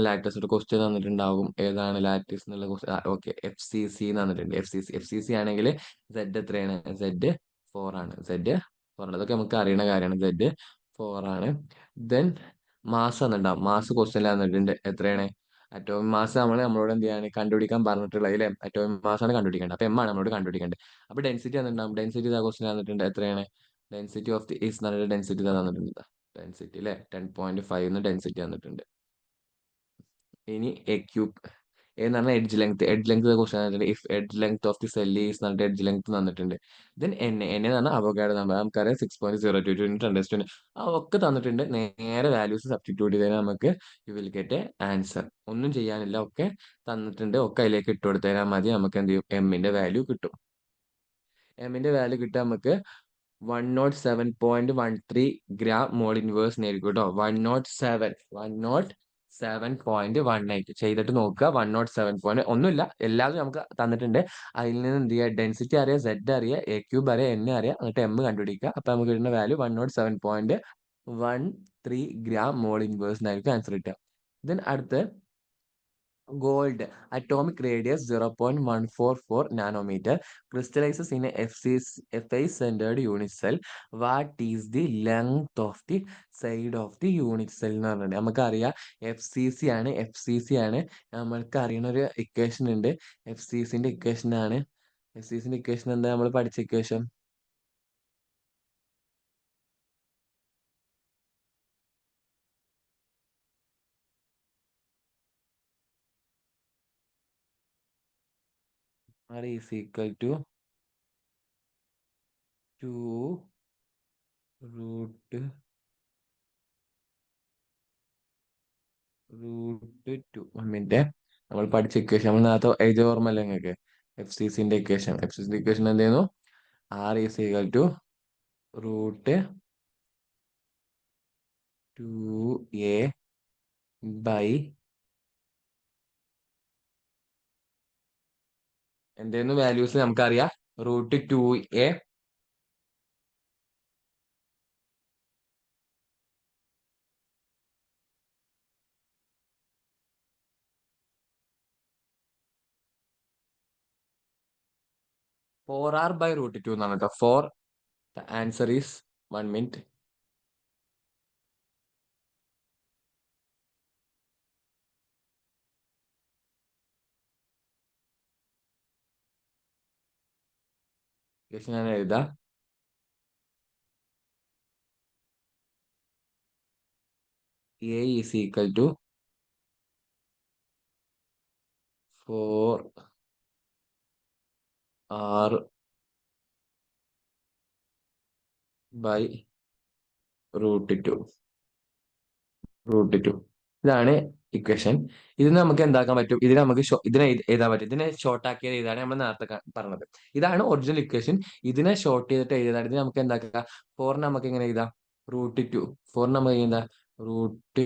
ലാറ്റിസ് ഒരു ക്വസ്റ്റ്യൻ തന്നിട്ടുണ്ടാവും. ഏതാണ് ലാറ്റിസ് എന്നുള്ള ക്വസ്റ്റ്യൻ? ഓക്കെ, FCC എന്ന് തന്നിട്ടുണ്ട്. FCC ആണെങ്കിൽ Z എത്രയാണ്? Z 4 ആണ്. Z 4 ആണ്. അതൊക്കെ നമുക്ക് അറിയുന്ന കാര്യമാണ്. Z 4 ആണ്. ദെൻ മാസ് തന്നിട്ടുണ്ടാവും. മാസ് ക്വസ്റ്റ്യൻ തന്നിട്ടുണ്ട്. എത്രയാണ്? അറ്റോമിക് മാസ് നമ്മളോട് എന്ത് ചെയ്യാണ്? കണ്ടുപിടിക്കാൻ പറഞ്ഞിട്ടുള്ളത് അല്ലേ? അറ്റോമിക് മാസ് ആണ് കണ്ടുപിടിക്കേണ്ടത്. അപ്പൊ M ആണ് നമ്മളോട് കണ്ടുപിടിക്കേണ്ടത്. അപ്പൊ ഡെൻസിറ്റി തന്നിട്ടുണ്ടാവും. ഡെൻസിറ്റി ക്വസ്റ്റ്യൻ തന്നിട്ടുണ്ട്. എത്രയാണ്? ഡെൻസിറ്റി ഓഫ് ദി ഈസ് നല്ല ഡെൻസിറ്റി തന്നിട്ടുണ്ട്. ഡെൻസിറ്റി അല്ലെ 10.5 ഡെൻസിറ്റി തന്നിട്ടുണ്ട്. ഇനി എന്ന് പറഞ്ഞാൽ എഡ്ജ് ലെങ്ത് ക്വസ്റ്റൻ തന്നിട്ടുണ്ട്. If edge length of the cell is എന്നിട്ട് എഡ്ജ് ലെങ്ത് തന്നിട്ടുണ്ട്. ദെൻ എന്ന് പറഞ്ഞാൽ അവഗാഡ്രോ നമ്പർ നമുക്കറിയാം 6.022 ഒക്കെ തന്നിട്ടുണ്ട്. നേരെ വാല്യൂസ് സബ്സ്റ്റിറ്റ്യൂട്ട് ചെയ്താൽ നമുക്ക് U will get A answer. ഒന്നും ചെയ്യാനില്ല, ഒക്കെ തന്നിട്ടുണ്ട്, ഒക്കെ അതിലേക്ക് ഇട്ട് കൊടുത്താൽ മതി. നമുക്ക് എന്ത് ചെയ്യും, എമ്മിന്റെ വാല്യൂ കിട്ടും. എമ്മിന്റെ വാല്യൂ കിട്ടാൻ നമുക്ക് 107.13 മോൾ ഇൻവേഴ്സ് ആയിരിക്കും കേട്ടോ. 107.18 ചെയ്തിട്ട് നോക്കുക. 107 ഒന്നുമില്ല, എല്ലാവരും നമുക്ക് തന്നിട്ടുണ്ട്. അതിൽ നിന്ന് എന്ത് ചെയ്യുക, ഡെൻസിറ്റി അറിയാം, സെഡ് അറിയാം, എ ക്യൂബ് അറിയാം, എൻ അറിയാം, എന്നിട്ട് എം കണ്ടുപിടിക്കുക. അപ്പൊ നമുക്ക് കിട്ടുന്ന വാല്യൂ 107.13 മോൾ ഇൻവേഴ്സ് ആയിരിക്കും ആൻസർ കിട്ടുക. ദെൻ അടുത്ത് gold atomic radius 0.144 nanometer crystallizes in a face centered unit cell. What is the length of the side of the unit cell എന്ന് പറഞ്ഞിട്ടുണ്ട്. നമുക്കറിയാം എഫ് സി സി ആണ്. നമ്മൾക്ക് അറിയുന്ന ഒരു ഇക്വേഷൻ ഉണ്ട്. എഫ് സി സിന്റെ ഇക്വേഷൻ ആണ്. എഫ് സി സിന്റെ ഇക്വേഷൻ എന്താ, നമ്മൾ പഠിച്ച equation? R is equal to 2 root √2. Minute, നമ്മൾ പഠിച്ച ഇക്വേഷൻ നമ്മൾ നേരത്തെ എഴുതിയ ഓർമ്മല്ലേ നിങ്ങൾക്ക്? എഫ് സി സിന്റെ ഇക്വേഷൻ എന്തായിരുന്നു? R is equal to √2a by എന്തായിരുന്നു വാല്യൂസ് നമുക്കറിയാം. √2a 4r by √2 എന്നാണ് കേട്ടോ. 4, the answer is 1 minute. Equation ഞാൻ എഴുതാം. A is equal to 4r by √2. ഇതാണ് ഇക്വേഷൻ. ഇതിന് നമുക്ക് എന്താക്കാൻ പറ്റും, ഇതിനെ നമുക്ക് ഇതിനെ എഴുതാൻ പറ്റും. ഇതിനെ ഷോർട്ട് ആക്കിയത് ഇതാണ് നമ്മൾ നേരത്തെ പറഞ്ഞത്. ഇതാണ് ഒറിജിനൽ ഇക്വേഷൻ. ഇതിനെ ഷോർട്ട് ചെയ്തിട്ട് എഴുതാൻ ഇതിന് നമുക്ക് എന്താക്കാം, 4 നമുക്ക് എങ്ങനെ എഴുതാം, √2. 4 നമുക്ക് എഴുതാം റൂട്ട്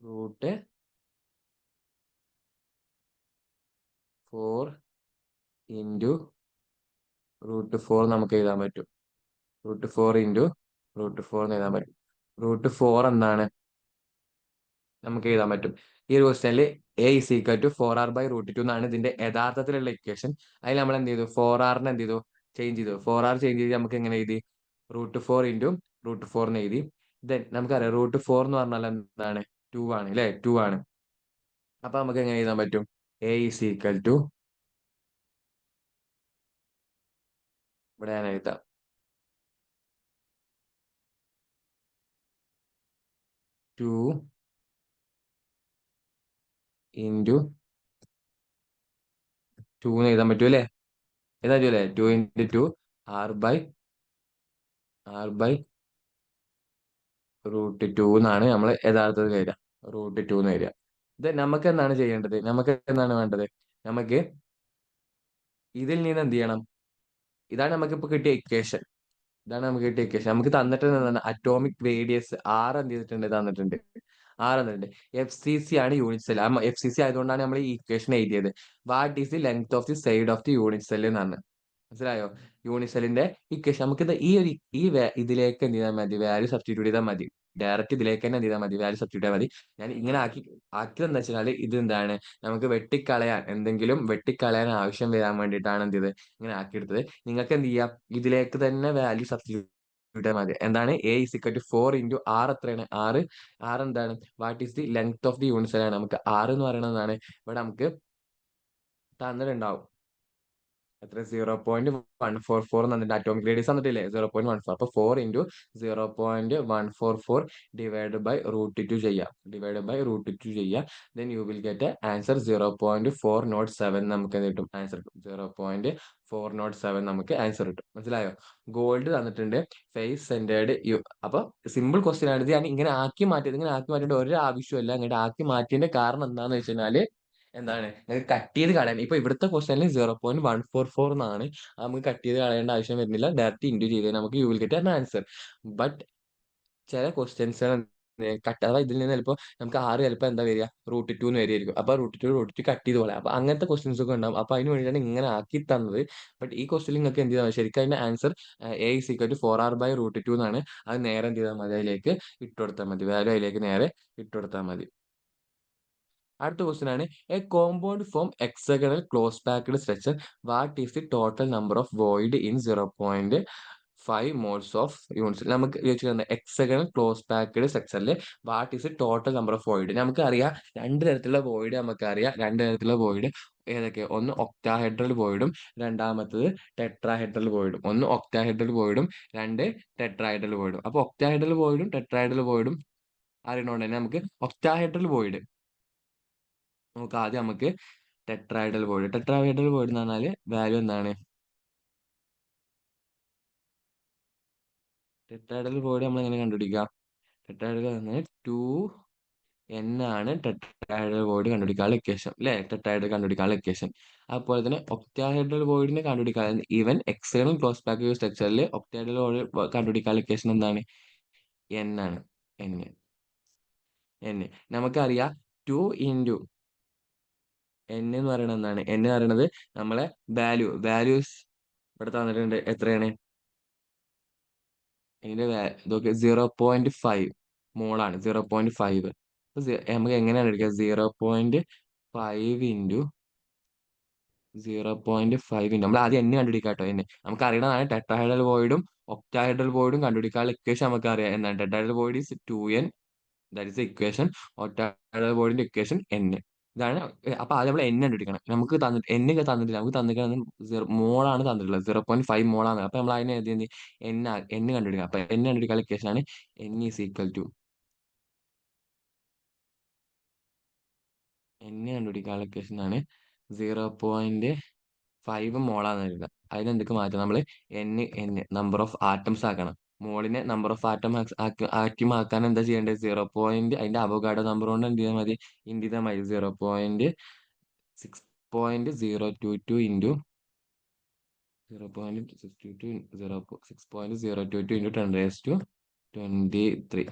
റൂട്ട് 4 ഇൻറ്റു √4 നമുക്ക് എഴുതാൻ പറ്റും. √4 ഇൻറ്റു √4 എന്ന് എഴുതാൻ പറ്റും. √4 എന്താണ് നമുക്ക് എഴുതാൻ പറ്റും. ഈ ഒരു ക്വസ്റ്റനിൽ A is equal to 4r by √2 എന്നാണ് ഇതിന്റെ യഥാർത്ഥത്തിലുള്ള ഇക്വേഷൻ. അതിൽ നമ്മൾ എന്ത് ചെയ്തു, 4r എന്ത് ചെയ്തു, ചേഞ്ച് ചെയ്തു. 4r ചേഞ്ച് ചെയ്ത് നമുക്ക് എങ്ങനെ എഴുതി, √4 ഇൻറ്റു √4 എന്ന് എഴുതി. ദെൻ നമുക്കറിയാം √4 എന്ന് പറഞ്ഞാൽ എന്താണ്, 2 ആണ് അല്ലെ, 2 ആണ്. അപ്പൊ നമുക്ക് എങ്ങനെ എഴുതാൻ പറ്റും, എ ഇസ് ഈക്വൽ ടു, ഇവിടെ ഞാൻ എഴുതാം, 2 ഇൻറ്റു 2 എന്ന് എഴുതാൻ പറ്റൂ അല്ലേ, എഴുതാൻ പറ്റൂ അല്ലേ, 2 ഇൻറ്റു 2 r ബൈ √2 എന്നാണ് നമ്മൾ യഥാർത്ഥത്തിൽ വരിക. √2 എന്ന് വരിക. ഇത് നമുക്ക് എന്താണ് ചെയ്യേണ്ടത്, നമുക്ക് എന്താണ് വേണ്ടത്, നമുക്ക് ഇതിൽ നിന്ന് എന്ത് ചെയ്യണം, ഇതാണ് നമുക്കിപ്പോ കിട്ടിയ ഇക്വേഷൻ. നമുക്ക് തന്നിട്ട് എന്താണ്, അറ്റോമിക് റേഡിയസ് ആർ എന്ത് ചെയ്തിട്ടുണ്ട്, തന്നിട്ടുണ്ട്. എഫ് സി സി ആണ് unit cell. F C C ആയതുകൊണ്ടാണ് നമ്മൾ ഈ ഇക്വേഷൻ എഴുതിയത്. What is the length of the side of the unit cell എന്നാണ്. മനസ്സിലായോ? യൂണിറ്റ് സെല്ലിന്റെ ഇക്വേഷൻ നമുക്കിത് ഇതിലേക്ക് എന്ത് ചെയ്താൽ മതി, വാല്യൂ സബ്സ്റ്റിറ്റ്യൂട്ട് ചെയ്താൽ മതി. ഡയറക്റ്റ് ഇതിലേക്ക് തന്നെ എന്ത് ചെയ്താൽ മതി, വാല്യൂ സബ്സ്റ്റിറ്റ്യൂട്ട് ചെയ്താൽ മതി. ഞാൻ ഇങ്ങനെ ആക്കിയത് എന്താ വെച്ചാൽ, ഇത് എന്താണ്, നമുക്ക് വെട്ടിക്കളയാൻ ആവശ്യം വരാൻ വേണ്ടിയിട്ടാണ് എന്ത് ചെയ്തത്, ഇങ്ങനെ ആക്കിയെടുത്തത്. നിങ്ങൾക്ക് എന്ത് ചെയ്യാം, ഇതിലേക്ക് തന്നെ വാല്യൂ സബ്സ്റ്റിറ്റ്യൂട്ട് ചെയ്താൽ മതി. എന്താണ്, a is equal to 4 into r എത്രയാണ്, ആർ എന്താണ്, what is the length of the unit cell ആണ്. നമുക്ക് ആർ എന്ന് പറയുന്നതാണ് ഇവിടെ നമുക്ക് തന്നിട്ടുണ്ടാവും. എത്ര 0.144 എന്നിട്ട് അറ്റോമിക് റേഡിയസ് തന്നിട്ടില്ലേ 0.14. അപ്പൊ 4 × 0.144 ഡിവൈഡ് ബൈ √2 ചെയ്യാം. Then you will get answer 0.407. നമുക്ക് എന്ത് കിട്ടും? ആൻസർ കിട്ടും. 0.407 നമുക്ക് ആൻസർ കിട്ടും. മനസ്സിലായോ? ഗോൾഡ് തന്നിട്ടുണ്ട്. ഫേസ് സെന്റേർഡ് അപ്പൊ സിമ്പിൾ ക്വസ്റ്റ്യൻ ആണ് ഇത്. ഞാൻ ഇങ്ങനെ ആക്കി മാറ്റിയത്, ഇങ്ങനെ ആക്കി മാറ്റേണ്ട ഒരു ആവശ്യമില്ല. ഇങ്ങോട്ട് ആക്കി മാറ്റിയതിന്റെ കാരണം എന്താണെന്ന് വെച്ച് കഴിഞ്ഞാല് എന്താണ്, നിങ്ങൾക്ക് കട്ട് ചെയ്ത് കളയാൻ. ഇപ്പൊ ഇവിടുത്തെ ക്വസ്റ്റനിൽ 0.144 എന്നാണ്. നമുക്ക് കട്ട് ചെയ്ത് കളയേണ്ട ആവശ്യം വരുന്നില്ല. ഡയറക്റ്റ് ഇൻറ്റു ചെയ്ത് നമുക്ക് U will get an answer. But ചില ക്വസ്റ്റ്യൻസ് കട്ട്, അഥവാ ഇതിൽ നിന്ന് ചിലപ്പോൾ നമുക്ക് 6 ചിലപ്പോൾ എന്താ വരിക, √2 എന്ന് വരികയായിരിക്കും. അപ്പൊ √2 കട്ട് ചെയ്ത് കളയാം. അപ്പൊ അങ്ങനത്തെ ക്വസ്റ്റ്യൻസ് ഒക്കെ ഉണ്ടാവും. അപ്പൊ അതിന് വേണ്ടിയിട്ടാണ് ഇങ്ങനെ ആക്കി തന്നത്. ബട്ട് ഈ ക്വസ്റ്റ്യൻ നിങ്ങൾക്ക് എന്ത് ചെയ്താൽ ശരിക്കും അതിന്റെ ആൻസർ A = 4r/√2 എന്നാണ്. അത് നേരെ എന്ത് ചെയ്താൽ മതി, അതിലേക്ക് ഇട്ടുകൊടുത്താൽ മതി. വാല്യൂ അതിലേക്ക് നേരെ ഇട്ടുകൊടുത്താൽ മതി. അടുത്ത ക്വസ്റ്റ്യൻ ആണ്, a compound form hexagonal close packed structure. What is the total number of void in 0.5 moles of units. നമുക്ക് ചോദിച്ചിട്ടുണ്ട് ഹെക്സഗണൽ ക്ലോസ് പാക്ഡ് സ്ട്രക്ചറിൽ what is the total number of void. നമുക്കറിയാം രണ്ട് തരത്തിലുള്ള വോയിഡ്. നമുക്കറിയാം രണ്ട് തരത്തിലുള്ള വോയിഡ് ഏതൊക്കെ. ഒന്ന് ഒക്ടാഹെഡ്രൽ വോയിഡും രണ്ടാമത്തത് ടെട്രാഹെഡ്രൽ വോയിഡും. ഒന്ന് ഒക്ടാഹെഡ്രൽ വോയിഡും രണ്ട് ടെട്രാഹെഡ്രൽ വോയിഡും. അപ്പൊ ഒക്ടാഹെഡ്രൽ വോയിഡും ടെട്രാഹെഡ്രൽ വോയിഡും അറിയണോണ്ട് തന്നെ നമുക്ക് ഒക്ടാഹെഡ്രൽ വോയിഡ് നമുക്ക് ആദ്യം നമുക്ക് ടെട്രാഹൈഡ്രൽ വോയിഡ് എന്ന് പറഞ്ഞാല് വാല്യൂ എന്താണ്? ടെട്രാഹൈഡ്രൽ വോയിഡ് നമ്മൾ എങ്ങനെ കണ്ടുപിടിക്കാം? ടെട്രാഹൈഡ്രൽ 2n ആണ് ടെട്രാഹൈഡ്രൽ വോയിഡ് കണ്ടുപിടിക്കാനുള്ള ഇക്വേഷൻ അല്ലെ? ടെട്രാഹൈഡ്രൽ കണ്ടുപിടിക്കാനുള്ള ഇക്വേഷൻ. അതുപോലെ തന്നെ ഒക്ടാഹൈഡ്രൽ വോയിഡിനെ കണ്ടുപിടിക്കാൻ ഈവൻ എക്സ്റ്റേണൽ ക്ലോസ് പാക്ക് സ്ട്രക്ചറിൽ ഒക്ടാഹൈഡ്രൽ വോയിഡ് കണ്ടുപിടിക്കാനുള്ള ഇക്വേഷൻ എന്താണ്? n ആണ്. n n നമുക്കറിയാം 2 × n എന്ന് പറയുന്നത് എന്താണ്? n എന്ന് പറയുന്നത് നമ്മളെ വാല്യൂസ് ഇവിടെ തന്നിട്ടുണ്ട്. എത്രയാണ് ഇതിന്റെ ഇതൊക്കെ? 0.5 മോളാണ്. 0.5 നമുക്ക് എങ്ങനെയാണ് എടുക്കുക? 0.5 നമ്മൾ ആദ്യം എന്നെ കണ്ടുപിടിക്കാം കേട്ടോ. നമുക്ക് അറിയണതാണ് ടെട്രാഹൈഡ്രൽ വോയിഡും ഒക്ടാഹൈഡ്രൽ വോയിഡും കണ്ടുപിടിക്കാനുള്ള ഇക്വേഷൻ നമുക്ക് അറിയാം. എന്താണ്? Tetrahedral void is 2n. That is the equation. Octahedral വോയിഡിന്റെ ഇക്വേഷൻ n. ഇതാണ്. അപ്പൊ ആദ്യം നമ്മൾ എൻ കണ്ടുപിടിക്കണം. നമുക്ക് തന്നിട്ട് എൻ തന്നിട്ടില്ല. നമുക്ക് തന്നിരിക്കുന്നത് മോളാണ് തന്നിട്ടുള്ളത്. 0.5 മോളാണ്. അപ്പൊ നമ്മൾ അതിനെ എഴുതി എൻ കണ്ടുപിടിക്കണം. അപ്പൊ എൻ കണ്ടുപിടിക്കാനുള്ള ഇക്വേഷൻ ആണ് n 0.5 മോളാന്ന് എഴുതുക. അതിനെന്തൊക്കെ മാറ്റം? നമ്മൾ നമ്പർ ഓഫ് ആറ്റംസ് ആക്കണം. മോളിനെ നമ്പർ ഓഫ് ആറ്റം ആക്കാൻ എന്താ ചെയ്യേണ്ടത്? അതിന്റെ അവഗാഡോ നമ്പർ കൊണ്ട് എന്ത് ചെയ്താൽ മതി? ഇൻറ്റു ചെയ്താൽ മതി. 6.022 ഇൻറ്റു 6.022 ഇൻറ്റു 10⁻23.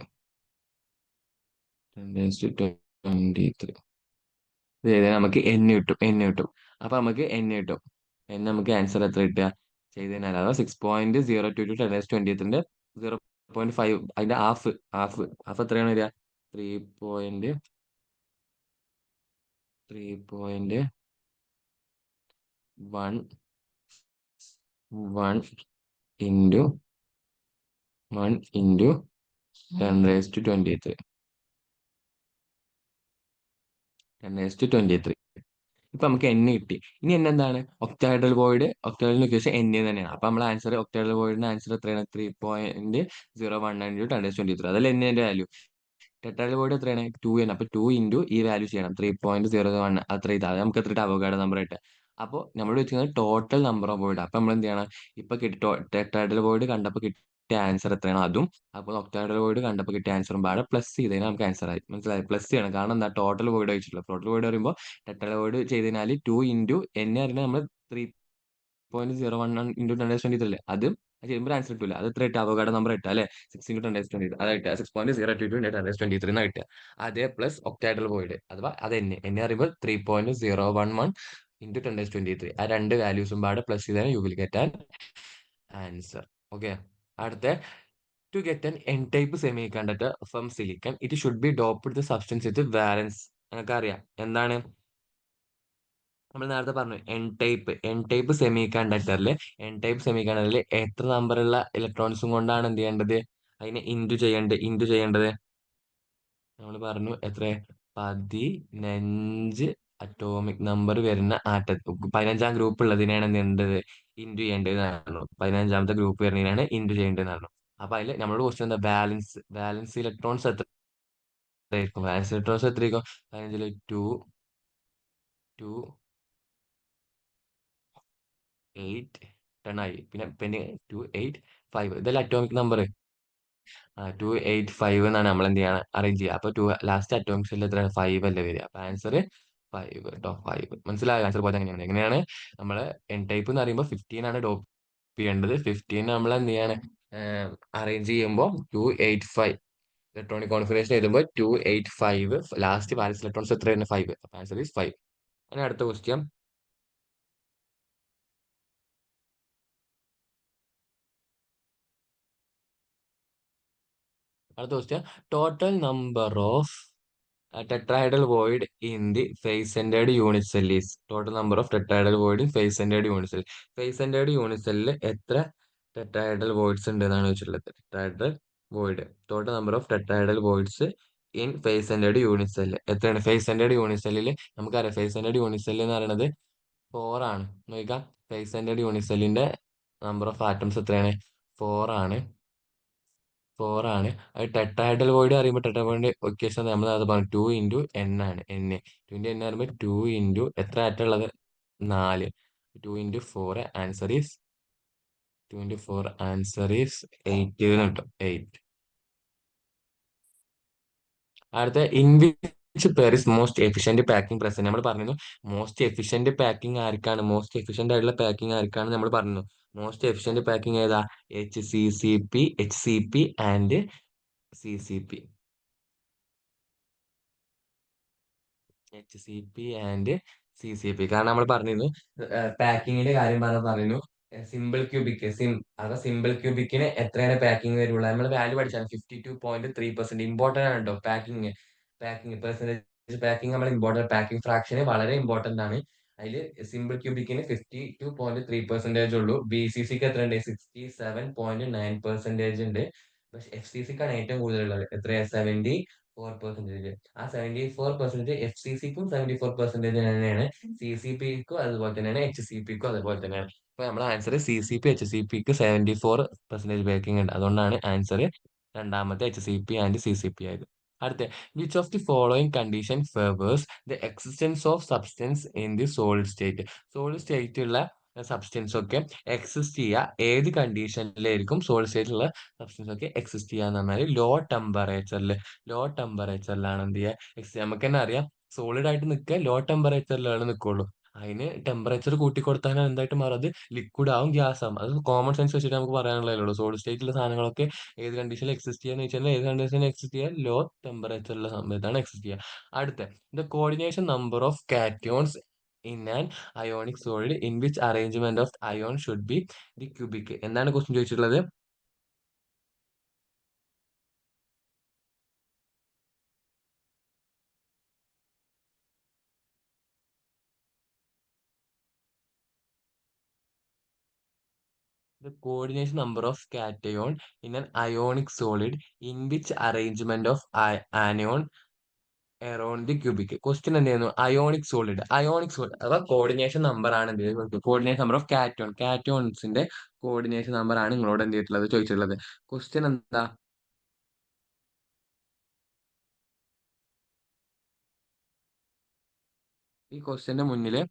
10⁻23 നമുക്ക് കിട്ടും. അപ്പൊ നമുക്ക് കിട്ടും. നമുക്ക് ആൻസർ എത്ര കിട്ടുക ചെയ്ത് കഴിഞ്ഞാൽ? അഥവാ 6.022 10⁻23ന്റെ 0.5 അതിന്റെ ഹാഫ് എത്രയാണ് വരിക? 3.1 ഇൻറ്റു 10⁻23. 10⁻23. ഇപ്പൊ നമുക്ക് കിട്ടി. ഇനി എന്താണ്? ഒക്ടാഹൈഡ്രൽ ഇക്വേഷൻ തന്നെയാണ്. അപ്പൊ നമ്മളെ ആൻസർ, ഒക്ടാഹൈഡ്രൽ വോയിഡിന്റെ ആൻസർ എത്രയാണ്? 3.019 ഇൻറ്റു 10⁻23. അതല്ലേ എന്റെ വാല്യൂ. ടെട്രാഹൈഡ്രൽ വോയിഡ് എത്രയാണ്? 2n. അപ്പൊ 2 ഇൻറ്റു ഈ വാല്യൂ ചെയ്യണം. 3.01 അത്ര ഇതാ. നമുക്ക് എത്ര അവഗാഡോ നമ്പർ കിട്ടുക? അപ്പോൾ നമ്മൾ വെച്ചിരിക്കുന്നത് ടോട്ടൽ നമ്പർ ഓഫ് വോയിഡ്. അപ്പൊ നമ്മൾ എന്ത് ചെയ്യണം? ഇപ്പൊ ടെട്രാഹൈഡ്രൽ വോയിഡ് കണ്ടപ്പോൾ കിട്ടിയ ആൻസർ എത്രയാണോ അതും, അപ്പോൾ ഒക്ടാഹൈഡ്രൽ വോയിഡ് കണ്ടപ്പോൾ കിട്ടിയ ആൻസറും പാടെ പ്ലസ് ചെയ്ത് കഴിഞ്ഞാൽ നമുക്ക് ആൻസർ ആയി. മനസ്സിലായി? പ്ലസ് ചെയ്യണം. കാരണം എന്താ? ടോട്ടൽ വോയിഡ് വെച്ചിട്ടുള്ളത്. ടോട്ടൽ വോയിഡ് പറയുമ്പോൾ ടെട്രാഹൈഡ്രൽ വോയിഡ് ചെയ്ത് കഴിഞ്ഞാൽ 2 ഇൻറ്റു n അറിയുന്നത് നമ്മൾ 3.01 ഇൻറ്റു 10⁻23 അല്ലേ? അതും ചെയ്യുമ്പോൾ ആൻസർ കിട്ടില്ല. അത് എത്ര കിട്ടുക? അവഗാഡോ നമ്പർ കിട്ടുക അല്ലെ? 6 ഇൻറ്റു 10⁻23. അതാ കിട്ടുക. 6.022 ഇൻറ്റു 10⁻23 എന്നാ കിട്ടുക. അതേ പ്ലസ് ഒക്ടാഹൈഡ്രൽ വോയിഡ് അഥവാ അത് എന്നെ അറിയുമ്പോൾ 3.011 ഇൻറ്റു 10⁻23. ആ രണ്ട് വാല്യൂസും പാടെ പ്ലസ് ചെയ്താൽ you will get an answer. Okay. അടുത്ത, to get an n type semiconductor from silicon it should be doped with the substance with valence. നമുക്കറിയാം എന്താണ്? നമ്മൾ നേരത്തെ പറഞ്ഞു എൻ ടൈപ്പ് സെമികണ്ടക്ടറിൽ എത്ര നമ്പറുള്ള ഇലക്ട്രോൺസും കൊണ്ടാണ് എന്ത് ചെയ്യേണ്ടത്? അതിനെ ഇൻറ്റു ചെയ്യേണ്ടത്. നമ്മൾ പറഞ്ഞു എത്ര? 15 അറ്റോമിക് നമ്പർ വരുന്ന ആറ്റം 15ാം ഗ്രൂപ്പ് ഉള്ളതിനാണ് എന്ത് ചെയ്യേണ്ടത്? ഇൻറ്റു ചെയ്യേണ്ടത് പറഞ്ഞു. 15ാമത്തെ ഗ്രൂപ്പ് വരുന്നതിനാണ് ഇൻറ്റു ചെയ്യേണ്ടത് പറഞ്ഞു. അപ്പൊ അതിൽ നമ്മളോട് ക്വസ്റ്റൻ എന്താ? ബാലൻസ് ഇലക്ട്രോൺസ് എത്രയായിരിക്കും? ബാലൻസ് ഇലക്ട്രോൺസ് എത്രയായിരിക്കും? 15ൽ 2 2 8 10 ആയി. പിന്നെ 2 8 5 ഇതല്ല അറ്റോമിക് നമ്പർ. 285 എന്നാണ് നമ്മൾ എന്ത് ചെയ്യണം? അറേഞ്ച് ചെയ്യുക. അപ്പൊ ലാസ്റ്റ് അറ്റോമിക് ഷെല്ലിൽ എത്ര? 5 അല്ലേ വരിക. അപ്പൊ ആൻസർ 5 കേട്ടോ. 5 മനസ്സിലായോ? ആൻസർ പോലെ എങ്ങനെയാണ് നമ്മള് എൻ ടൈപ്പ് എന്ന് പറയുമ്പോൾ 15 ആണ് ഡോപ്പ് ചെയ്യേണ്ടത്. 15 നമ്മൾ എന്ത് ചെയ്യാണ്? അറേഞ്ച് ചെയ്യുമ്പോൾ 285 ഇലക്ട്രോണിക് കോൺഫിഗറേഷൻ എഴുതുമ്പോൾ 285 ലാസ്റ്റ് ബാലൻസ് ഇലക്ട്രോൺസ് എത്രയാണ്? 5. അപ്പൊ ആൻസർ ഈസ് 5. അങ്ങനെ അടുത്ത ക്വസ്റ്റ്യൻ. അടുത്ത question. Total number of tetrahedral void in the face-centered unit cell is. Total number of tetrahedral void in face-centered unit cell. face-centered unit cell എത്ര tetrahedral voids ഉണ്ട് എന്നാണ് ചോദിച്ചിട്ടുള്ളത്. tetrahedral void. Total number of tetrahedral voids in face-centered unit cell എത്രയാണ്? face-centered unit cell നമുക്കറിയാം face-centered unit cell എന്ന് പറയുന്നത് 4 ആണ്. നോക്കാം, face-centered unit cellന്റെ നമ്പർ ഓഫ് ആറ്റംസ് എത്രയാണ്? 4 ആണ്. 4 ആണ്. അത് ടെട്രാഹെഡ്രൽ വോയിഡ് അറിയുമ്പോൾ ടെട്രാഹെഡ്രൽ ഇക്വേഷൻ നമ്മൾ അത് പറഞ്ഞു 2 ഇൻറ്റു എൻ ആണ്. എൻ 2 എൻ പറയുമ്പോൾ 2 ഇൻറ്റു എത്ര ആറ്റം ഉള്ളത്? 4. 2 into 4 answer is 2 into 4 answer is 8 എന്ന് കിട്ടും. 8. അടുത്ത in which pair is most efficient packing present. നമ്മൾ പറഞ്ഞു മോസ്റ്റ് എഫിഷ്യന്റ് പാക്കിംഗ് ആർക്കാണ്? മോസ്റ്റ് എഫിഷ്യന്റ് ആയിട്ടുള്ള പാക്കിംഗ് ആർക്കാണ് നമ്മൾ പറഞ്ഞു. മോസ്റ്റ് എഫിഷ്യന്റ് പാക്കിംഗ് ഏതാ? HCP and CCP. HCP and CCP. കാരണം നമ്മൾ പറഞ്ഞിരുന്നു പാക്കിങ്ങിന്റെ കാര്യം പറഞ്ഞു. സിമ്പിൾ ക്യൂബിക് അപ്പൊ സിമ്പിൾ ക്യൂബിക്കിന് എത്രയാണ് പാക്കിംഗ് വരുള്ളൂ? നമ്മൾ വാല്യൂ പഠിച്ചാൽ 52.3%. ഇമ്പോർട്ടന്റ് ആണ് കേട്ടോ പാക്കിംഗ്. പെർസെന്റേജ് പാക്കിംഗ് നമ്മൾ ഇമ്പോർട്ടന്റ്. പാക്കിംഗ് ഫ്രാക്ഷൻ വളരെ ഇമ്പോർട്ടന്റ് ആണ്. അതിൽ സിമ്പിൾ ക്യൂബിക്കിന് 52.3% ഉള്ളൂ. BCCക്ക് എത്ര ഉണ്ട്? 67.9% ഉണ്ട്. പക്ഷെ FCCക്കാണ് ഏറ്റവും കൂടുതൽ ഉള്ളത്. എത്രയാ? 74%. ആ 74% FCCക്കും 74% തന്നെയാണ്. CCPക്കും അതുപോലെ തന്നെയാണ്. HCPക്കും അതുപോലെ തന്നെയാണ്. അപ്പൊ നമ്മുടെ ആൻസർ HCPക്ക് 74% ബേക്കിംഗ് ഉണ്ട്. അതുകൊണ്ടാണ് ആൻസർ രണ്ടാമത്തെ HCP ആൻഡ് CCP ആയത്. അടുത്ത which of the following condition favours the existence of substance in the solid state. Solid state ഉള്ള സബ്സ്റ്റൻസ് ഒക്കെ എക്സിസ്റ്റ് ചെയ്യുക ഏത് കണ്ടീഷനിലായിരിക്കും? സോളിഡ് സ്റ്റേറ്റിലുള്ള സബ്സ്റ്റൻസ് ഒക്കെ എക്സിസ്റ്റ് ചെയ്യാന്ന് പറഞ്ഞാൽ ലോ ടെമ്പറേച്ചറിലാണ് എന്ത് ചെയ്യുക? നമുക്ക് തന്നെ അറിയാം സോളിഡ് ആയിട്ട് നിൽക്കുക ലോ ടെമ്പറേച്ചറിലാണ് നിൽക്കുള്ളൂ. അതിന് ടെമ്പറേച്ചർ കൂട്ടി കൊടുത്താൽ എന്തായിട്ട് മാറും? അത് ലിക്വിഡ് ആവും, ഗ്യാസ് ആവും. അത് കോമൺ സെൻസ് വെച്ചിട്ട് നമുക്ക് പറയാനുള്ളതേ. സോളിഡ് സ്റ്റേറ്റിലുള്ള സാധനങ്ങളൊക്കെ ഏത് കണ്ടീഷനിൽ എക്സിസ്റ്റ് ചെയ്യാന്ന് വെച്ചാൽ ഏത് കണ്ടീഷനിൽ എക്സിസ്റ്റ് ചെയ്യുക? ലോ ടെമ്പറേച്ചറിലുള്ള സമയത്താണ് എക്സിസ്റ്റ് ചെയ്യുക. അടുത്ത the coordination number of cations in an ionic solid in which arrangement of ion should be the cubic. എന്താണ് ക്വസ്റ്റ്യൻ ചോദിച്ചിട്ടുള്ളത്? The coordination number of cation in an ionic solid in which arrangement of anion around the cubic. Question എന്തായിരുന്നു? Ionic solid അഥവാ coordination number ആണ് എന്ത്? Coordination number of കാറ്റോൺസിന്റെ coordination number ആണ് നിങ്ങളോട് എന്ത് ചെയ്തിട്ടുള്ളത്? ചോദിച്ചിട്ടുള്ളത്. ക്വസ്റ്റ്യൻ എന്താ? ഈ ക്വസ്റ്റ്യന്റെ മുന്നില്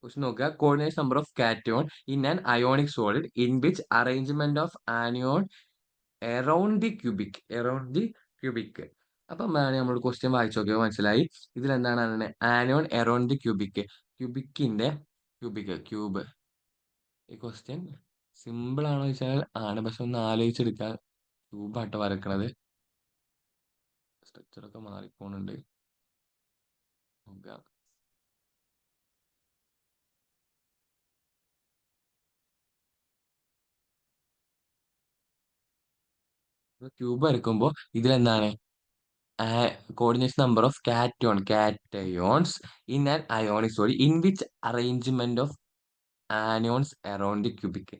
ക്വസ്റ്റ്യൻ നോക്കുക. Coordination number of cation in an ionic solid in which arrangement of anion around the cubic. അപ്പം നമ്മൾ ക്വസ്റ്റ്യൻ വായിച്ചു നോക്കിയപ്പോൾ മനസ്സിലായി ഇതിൽ എന്താണ് ആനിയോൺ അറൌണ്ട് ദി ക്യൂബിക്കിന്റെ ക്യൂബ്. ഈ ക്വസ്റ്റ്യൻ സിമ്പിൾ ആണോ ചോദിച്ചാൽ ആണ്, പക്ഷെ ഒന്ന് ആലോചിച്ചെടുക്കാൻ. ക്യൂബാട്ടോ വരക്കണത്. സ്ട്രക്ചറൊക്കെ മാറിപ്പോണുണ്ട്. നോക്കാം. ക്യൂബ് വരക്കുമ്പോൾ ഇതിലെന്താണ് coordination number of cations in an ionic solid in which arrangement of anions around the cubic.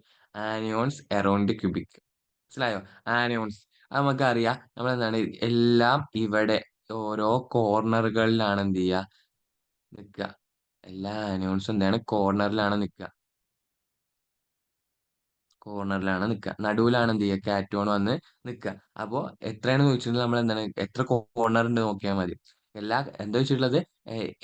മനസ്സിലായോ? ആനിയോൺസ് നമുക്കറിയാം നമ്മൾ എന്താണ് എല്ലാം ഇവിടെ ഓരോ കോർണറുകളിലാണ് എന്ത് ചെയ്യുക നിൽക്കുക. എല്ലാ ആനോൺസും എന്താണ് കോർണറിലാണ് നിൽക്കുക. കോർണറിലാണ് നിൽക്കുക. നടുവിലാണ് എന്ത് ചെയ്യുക കാറ്റോൺ വന്ന് നിൽക്കുക. അപ്പോൾ എത്രയാണ് ചോദിച്ചിട്ടുള്ളത് നമ്മൾ എന്താണ് എത്ര കോർണർ ഉണ്ട് നോക്കിയാൽ മതി. എന്താ വെച്ചിട്ടുള്ളത്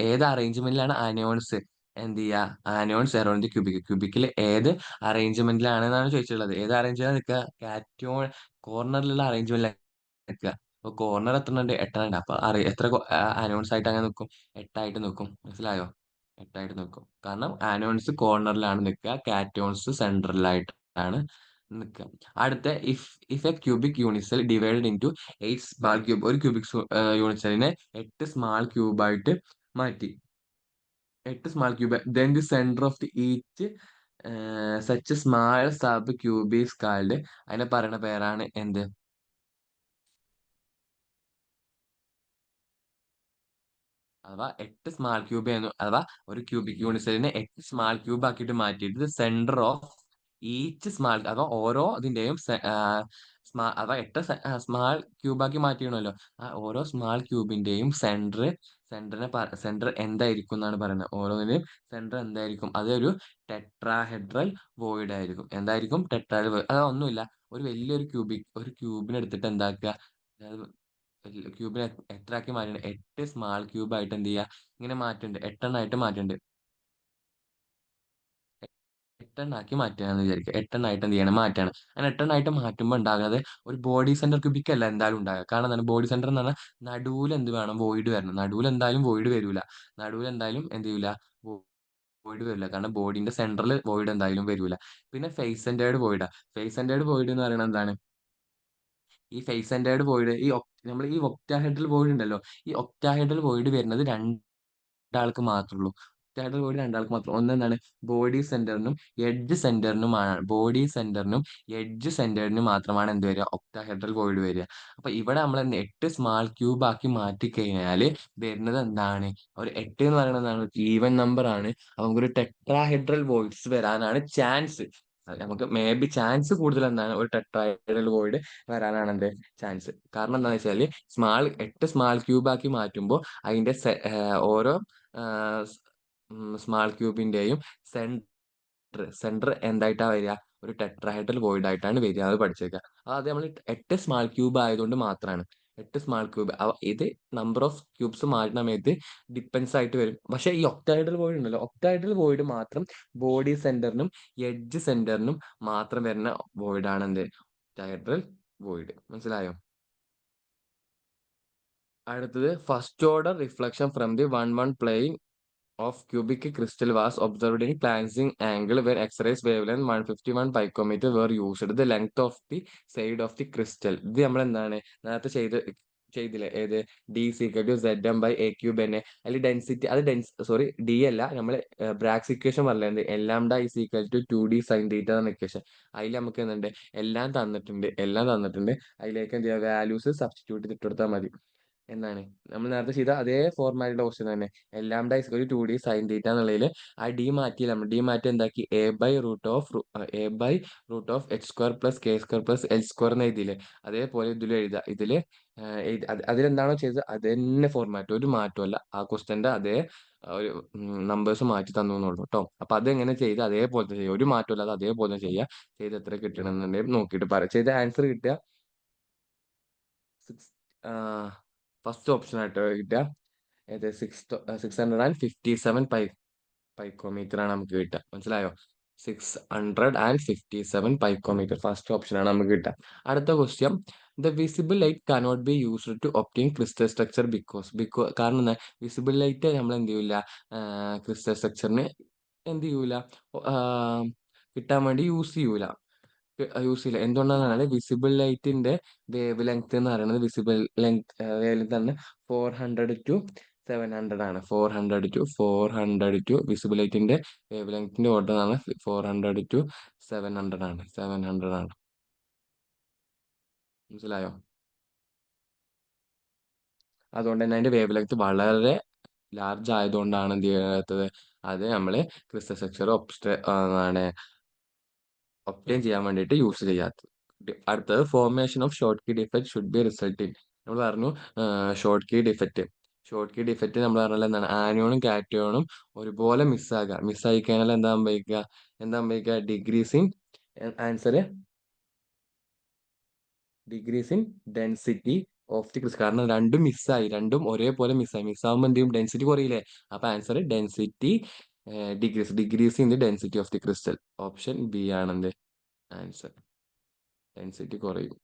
ഏത് അറേഞ്ച്മെന്റിലാണ് ആനോൺസ് എന്ത് ചെയ്യുക ആനോൺസ് അറൌണ്ട് ദി ക്യൂബിക് ക്യൂബിക്കിൽ ഏത് അറേഞ്ച്മെന്റിലാണെന്നാണ് ചോദിച്ചിട്ടുള്ളത്. ഏത് അറേഞ്ച്മെന്റ് നിൽക്കുക കാറ്റോൺ കോർണറിലുള്ള അറേഞ്ച്മെന്റിലാണ് നിൽക്കുക. അപ്പൊ കോർണർ എത്ര ഉണ്ട് 8 ഉണ്ട്. അപ്പൊ എത്ര ആനോൺസ് ആയിട്ട് അങ്ങനെ നിൽക്കും 8 നിൽക്കും. മനസ്സിലായോ? 8 നിൽക്കും. കാരണം ആനോൺസ് കോർണറിലാണ് നിൽക്കുക കാറ്റോൺസ് സെൻട്രലായിട്ടാണ് നിൽക്കുക. അടുത്ത if A cubic unit cell divided into 8 small cube ഒരു ക്യൂബിക് യൂണിസെല്ലിനെ 8 സ്മാൾ ക്യൂബായിട്ട് മാറ്റി. 8 small cube then the centre of the each such small sub cube is called. അതിനെ പറയുന്ന പേരാണ് എന്ത്? അഥവാ 8 സ്മാൾ ക്യൂബ് അഥവാ ഒരു ക്യൂബിക് യൂണിസെല്ലിനെ 8 സ്മാൾ ക്യൂബ് ആക്കിയിട്ട് മാറ്റിയിട്ട് സെന്റർ ഓഫ് ഈച്ച് സ്മാൾ അഥവാ ഓരോ ഇതിന്റെയും അഥവാ 8 സ്മാൾ ക്യൂബാക്കി മാറ്റിയണല്ലോ. ആ ഓരോ സ്മാൾ ക്യൂബിന്റെയും സെന്റർ എന്തായിരിക്കും എന്നാണ് പറയുന്നത്. ഓരോന്നിന്റെയും സെന്റർ എന്തായിരിക്കും? അതൊരു ടെട്രാഹെഡ്രൽ വോയിഡ് ആയിരിക്കും. എന്തായിരിക്കും? Tetrahedral void. അതൊന്നുമില്ല, ഒരു വലിയൊരു ഒരു ക്യൂബിനെ എടുത്തിട്ട് എന്താക്കുക ക്യൂബിനെ എത്ര ആക്കി മാറ്റുന്നുണ്ട് 8 സ്മാൾ ക്യൂബ് ആയിട്ട് എന്ത് ചെയ്യുക ഇങ്ങനെ മാറ്റുന്നുണ്ട് 8 മാറ്റുന്നുണ്ട്. 8 മാറ്റുകയാണെന്ന് വിചാരിക്കുക. 8 എന്ത് ചെയ്യണം മാറ്റാണ്. അങ്ങനെ 8 മാറ്റുമ്പോൾ ഉണ്ടാകുന്നത് ഒരു ബോഡി സെന്റർ ക്യൂബിക് അല്ല എന്തായാലും ഉണ്ടാകുക. കാരണം എന്താണ് ബോഡി സെന്റർ എന്ന് പറഞ്ഞാൽ നടുവിൽ എന്ത് വേണം വോയിഡ് വരണം. നടുവിൽ എന്തായാലും വോയിഡ് വരൂല. നടുവിൽ എന്തായാലും എന്ത് ചെയ്യൂല വോയിഡ് വരില്ല. കാരണം ബോഡിന്റെ സെന്ററിൽ വോയിഡ് എന്തായാലും വരൂല. പിന്നെ ഫേസ് സെന്റേർഡ് വോയിഡാ. ഫേസ് സെന്റേർഡ് വോയിഡ് എന്ന് പറയുന്നത് എന്താണ്? ഈ ഫേസ് സെന്റേർഡ് വോയിഡ് നമ്മൾ ഈ ഒക്ടാഹെഡ്രൽ വോയിഡ് ഉണ്ടല്ലോ. ഈ ഒക്ടാഹെഡ്രൽ വോയിഡ് വരുന്നത് രണ്ടാൾക്ക് മാത്രമേ ഉള്ളൂ. ഒക്ടാഹെഡ്രൽ വോയിഡ് രണ്ടാൾക്ക് മാത്രം. ഒന്നെന്താണ് ബോഡി സെന്ററിനും എഡ്ജ് സെന്ററിനുമാണ്. ബോഡി സെന്ററിനും എഡ്ജ് സെന്ററിനും മാത്രമാണ് എന്ത് വരിക ഒക്ടാഹെഡ്രൽ വോയിഡ് വരിക. അപ്പൊ ഇവിടെ നമ്മൾ 8 സ്മാൾ ക്യൂബ് ആക്കി മാറ്റി കഴിഞ്ഞാല് വരുന്നത് എന്താണ്? ഒരു 8 എന്ന് പറയുന്നത് എന്താണ്? ഈവൻ നമ്പർ ആണ്. അപ്പൊ നമുക്കൊരു ടെട്രാഹെഡ്രൽ വോയിഡ്സ് വരാനാണ് ചാൻസ്. നമുക്ക് മേ ബി ചാൻസ് കൂടുതൽ എന്താണ് ഒരു ടെട്രാഹെഡ്രൽ വോയിഡ് വരാനാണ് എന്ത് ചാൻസ്. കാരണം എന്താണെന്ന് വെച്ചാല് 8 സ്മാൾ ക്യൂബ് ആക്കി മാറ്റുമ്പോൾ അതിന്റെ ഓരോ സ്മാൾ ക്യൂബിന്റെയും സെന്റർ എന്തായിട്ടാ വരിക? ഒരു ടെട്രാഹെഡ്രൽ വോയിഡ് ആയിട്ടാണ് വരിക. അത് പഠിച്ചേക്കുക. അത് നമ്മൾ 8 സ്മാൾ ക്യൂബ് ആയതുകൊണ്ട് മാത്രമാണ്. 8 സ്മാൾ ക്യൂബ് ഇത് നമ്പർ ഓഫ് ക്യൂബ്സ് മാറ്റുന്ന സമയത്ത് ഡിപ്പെൻസ് ആയിട്ട് വരും. പക്ഷെ ഈ ഒക്ടാഹെഡ്രൽ വോയിഡ് ഉണ്ടല്ലോ, ഒക്ടാഹെഡ്രൽ വോയിഡ് മാത്രം ബോഡി സെന്ററിനും എഡ്ജ് സെന്ററിനും മാത്രം വരുന്ന വോയിഡ് ആണ് എന്ത് ഒക്ടാഹെഡ്രൽ വോയിഡ്. മനസ്സിലായോ? അടുത്തത് first order reflection from the one plane of cubic crystal was observed in Planck angle where X-rays wavelength 151 picometer were used. The length of the side of the crystal. ഇത് നമ്മൾ എന്താണ് നേരത്തെ ചെയ്തില്ലേ ഏത് d equal to Z M by a cube എന്നെ അതിൽ density അത് sorry D അല്ല നമ്മൾ ബ്രാക്സ് ഇക്വേഷൻ പറഞ്ഞത് എല്ലാം d is equal to 2D sine theta എന്ന ഇക്വേഷൻ. അതിൽ നമുക്ക് എന്തുണ്ട് എല്ലാം തന്നിട്ടുണ്ട്. അതിലേക്ക് എന്ത് ചെയ്യുക വാല്യൂസ് സബ്സ്റ്റിറ്റ്യൂട്ട് ചെയ്തിട്ട് കൊടുത്താൽ മതി. എന്താണ് നമ്മൾ നേരത്തെ ചെയ്ത അതേ ഫോർമാറ്റിലെ ക്വസ്റ്റ്യൻ തന്നെ. എല്ലാം ഡൈസ് ഒരു 2D സൈൻ തീറ്റ എന്നുള്ളതിൽ ആ ഡി മാറ്റി നമ്മൾ ഡി മാറ്റി എന്താക്കി a by root of H square plus K square plus L square എന്ന് എഴുതിയില്ലേ? അതേപോലെ ഇതിൽ എഴുതുക. അതിലെന്താണോ ചെയ്തത് അത് തന്നെ ഫോർമാറ്റ്, ഒരു മാറ്റമല്ല. ആ ക്വസ്റ്റ്യന്റെ അതേ ഒരു നമ്പേഴ്സ് മാറ്റി തന്നു എന്നുള്ളൂ കേട്ടോ. അപ്പൊ അതെങ്ങനെ ചെയ്ത് അതേപോലെ ചെയ്യുക, ഒരു മാറ്റമില്ലാതെ അതേപോലെ ചെയ്യുക. ചെയ്ത് എത്ര കിട്ടണമെന്നുണ്ടെങ്കിൽ നോക്കിയിട്ട് പറയാം. ചെയ്ത ആൻസർ കിട്ടുക സിക്സ് ഫസ്റ്റ് ഓപ്ഷൻ ആയിട്ട് കിട്ടുക ഏത് 657 പൈക്കോമീറ്റർ ആണ് നമുക്ക് കിട്ടുക. മനസ്സിലായോ? 657 പൈക്കോമീറ്റർ ഫസ്റ്റ് ഓപ്ഷൻ ആണ് നമുക്ക് കിട്ടുക. അടുത്ത question the visible light cannot be used to obtain crystal structure കാരണം എന്താ വിസിബിൾ ലൈറ്റ് നമ്മൾ എന്ത് ചെയ്യൂല ക്രിസ്റ്റൽ സ്ട്രക്ചറിന് എന്ത് ചെയ്യൂല കിട്ടാൻ വേണ്ടി യൂസ് ചെയ്യില്ല. എന്തുകൊണ്ടാണ് വിസിബിൾ ലൈറ്റിന്റെ വേവ് ലെങ്ത് എന്ന് പറയുന്നത് വേവ് ലെങ്ത് ആണ് 400 to 700 ആണ്. 400 to വിസിബിൾ ലൈറ്റിന്റെ വേവ് ലെങ്ത്തിന്റെ ഓർഡർ ആണ് 400 to 700 ആണ്. 700 ആണ്. മനസ്സിലായോ? അതുകൊണ്ട് തന്നെ അതിന്റെ വേവ് ലെങ്ത് വളരെ ലാർജ് ആയതുകൊണ്ടാണ് എന്ത് ചെയ്യാത്തത് അത് നമ്മള് ക്രിസ്റ്റൽ സ്ട്രക്ചർ ഒപ്റ്റെയിൻ ചെയ്യാൻ വേണ്ടിയിട്ട് യൂസ് ചെയ്യാത്തത്. അടുത്തത് formation of Schottky defect should be result in. നമ്മൾ പറഞ്ഞു Schottky defect. Schottky defect നമ്മൾ പറഞ്ഞാൽ എന്താണ്, ആനോണും കാറ്റോണും ഒരുപോലെ മിസ്സായി കഴിഞ്ഞാൽ എന്താ സംഭവിക്കുക degrees in answer degrees in density of the crystal. കാരണം രണ്ടും ഒരേപോലെ മിസ്സാകുമ്പോൾ എന്ത് ചെയ്യും, ഡെൻസിറ്റി കുറയില്ലേ. അപ്പൊ answer density degrees in the density of the crystal. Option B ആണ് എന്ത് ആൻസർ, ഡെൻസിറ്റി കുറയും.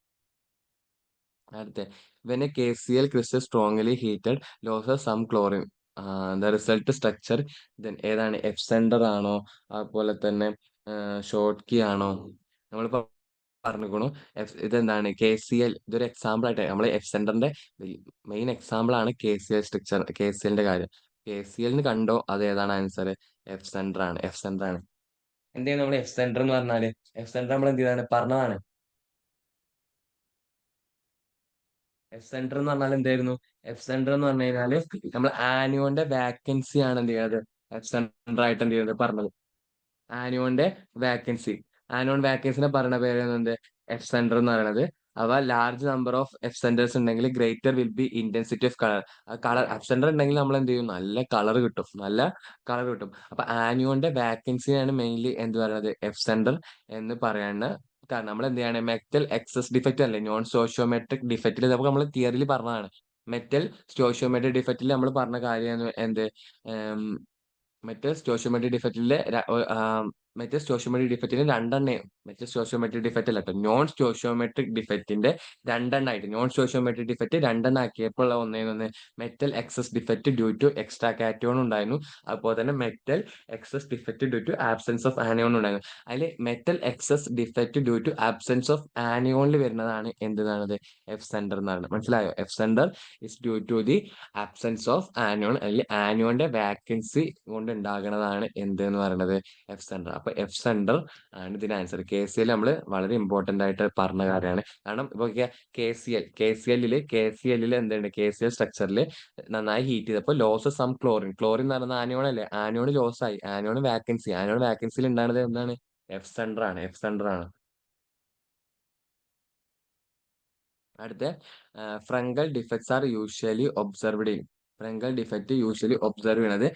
അടുത്ത when A KCl crystal strongly heated loses some chlorine, the result structure then ഏതാണ്, എഫ് സെന്റർ ആണോ അതുപോലെ തന്നെ ഷോർട്ട് കീ ആണോ? നമ്മളിപ്പോ പറഞ്ഞിരിക്കണു ഇതെന്താണ് KCl, ഇതൊരു എക്സാമ്പിൾ ആയിട്ട് നമ്മൾ എഫ് സെന്ററിന്റെ മെയിൻ എക്സാമ്പിൾ ആണ് KCl സ്ട്രക്ചർ. KClന്റെ കാര്യം KCl കണ്ടോ, അത് ഏതാണ് ആൻസർ, എഫ് സെന്റർ ആണ്. എഫ് സെന്റർ ആണ്. എന്ത് ചെയ്യും നമ്മൾ എഫ് സെന്റർ എന്ന് പറഞ്ഞാല്, എഫ് സെന്റർ നമ്മൾ എന്ത് ചെയ്താണ് പറഞ്ഞതാണ്. എഫ് സെന്റർ എന്ന് പറഞ്ഞാൽ എന്തായിരുന്നു, എഫ് സെന്റർ എന്ന് പറഞ്ഞു കഴിഞ്ഞാല് നമ്മൾ ആനിയോന്റെ വാക്കൻസി ആണ് എന്ത് ചെയ്യുന്നത്, എഫ് സെന്റർ ആയിട്ട് എന്ത് ചെയ്യുന്നത് പറഞ്ഞത്. ആനിയോന്റെ വാക്കൻസി, ആനിയോൺ വാക്കൻസിനെ പറഞ്ഞ പേരാണ് എന്ത്, എഫ് സെന്റർ എന്ന് പറയുന്നത്. അവ large number of F centres ഉണ്ടെങ്കിൽ greater will be intensity of colour. Colour F centre ഉണ്ടെങ്കിൽ നമ്മൾ എന്ത് ചെയ്യും, നല്ല കളർ കിട്ടും. അപ്പൊ ആനിയോന്റെ വാക്കൻസിയാണ് മെയിൻലി എന്ത് പറയുന്നത്, എഫ് സെന്റർ എന്ന് പറയുന്ന. കാരണം നമ്മൾ എന്ത് ചെയ്യാണ്, മെറ്റൽ എക്സസ് ഡിഫക്റ്റ് അല്ലേ, നോൺ സ്റ്റോഷിയോമെട്രിക് ഡിഫക്റ്റിൽ ഇതൊക്കെ നമ്മൾ തിയറിയിൽ പറഞ്ഞതാണ്. മെറ്റൽ സ്റ്റോഷിയോമെട്രിക് ഡിഫക്റ്റിൽ നമ്മൾ പറഞ്ഞ കാര്യം എന്ത്, മറ്റേ സ്റ്റോഷിയോമെട്രിക് ഡിഫക്റ്റിലെ മറ്റേ സ്റ്റോഷിയോമെട്രിക് ഡിഫക്റ്റിന് രണ്ടെണ്ണേ, മറ്റേ സ്റ്റോഷിയോമെട്രിക് ഡിഫക്റ്റ് അല്ല കേട്ടോ, നോൺ സ്റ്റോഷിയോമെട്രിക് ഡിഫക്റ്റിന്റെ രണ്ടെണ്ണായിട്ട്, നോൺ സ്റ്റോഷിയോമെട്രിക് ഡിഫക്റ്റ് രണ്ടെണ്ണം ആക്കിയപ്പോൾ ഒന്നേന്ന് metal excess defect due to extra cation ഉണ്ടായിരുന്നു. അതുപോലെ തന്നെ metal excess defect due to absence of anion ഉണ്ടായിരുന്നു. അതിൽ metal excess defect due to absence of ആനിയോണിൽ വരുന്നതാണ് എന്താണ്, എഫ് സെന്റർ എന്ന് പറയുന്നത്. മനസ്സിലായോ, F centre is due to the absence of anion, അല്ലെങ്കിൽ ആനിയോന്റെ വാക്കൻസി കൊണ്ട് ഉണ്ടാകുന്നതാണ് എന്ത് എന്ന് പറയുന്നത്, എഫ് സെന്റർ. അപ്പൊ എഫ് സെന്റർ ആണ് ഇതിന്റെ ആൻസർ. KCl നമ്മൾ വളരെ ഇമ്പോർട്ടന്റ് ആയിട്ട് പറഞ്ഞ കാര്യമാണ്. കാരണം ഇപ്പൊ KCl എന്തുണ്ട്, KCl സ്ട്രക്ചറിൽ നന്നായി ഹീറ്റ് ചെയ്തപ്പോൾ ലോസ് സം ക്ലോറിൻ എന്ന് പറയുന്ന ആനിയോൺ അല്ലേ, ആനിയോൺ ലോസ് ആയി. ആനിയോൺ വാക്കൻസിയിൽ ഉണ്ടാകുന്നത് എന്താണ്, എഫ് സെന്റർ ആണ്. അടുത്ത ഫ്രങ്കൽ defects are usually observed in. ഫ്രങ്കൽ defect usually observe ചെയ്യുന്നത്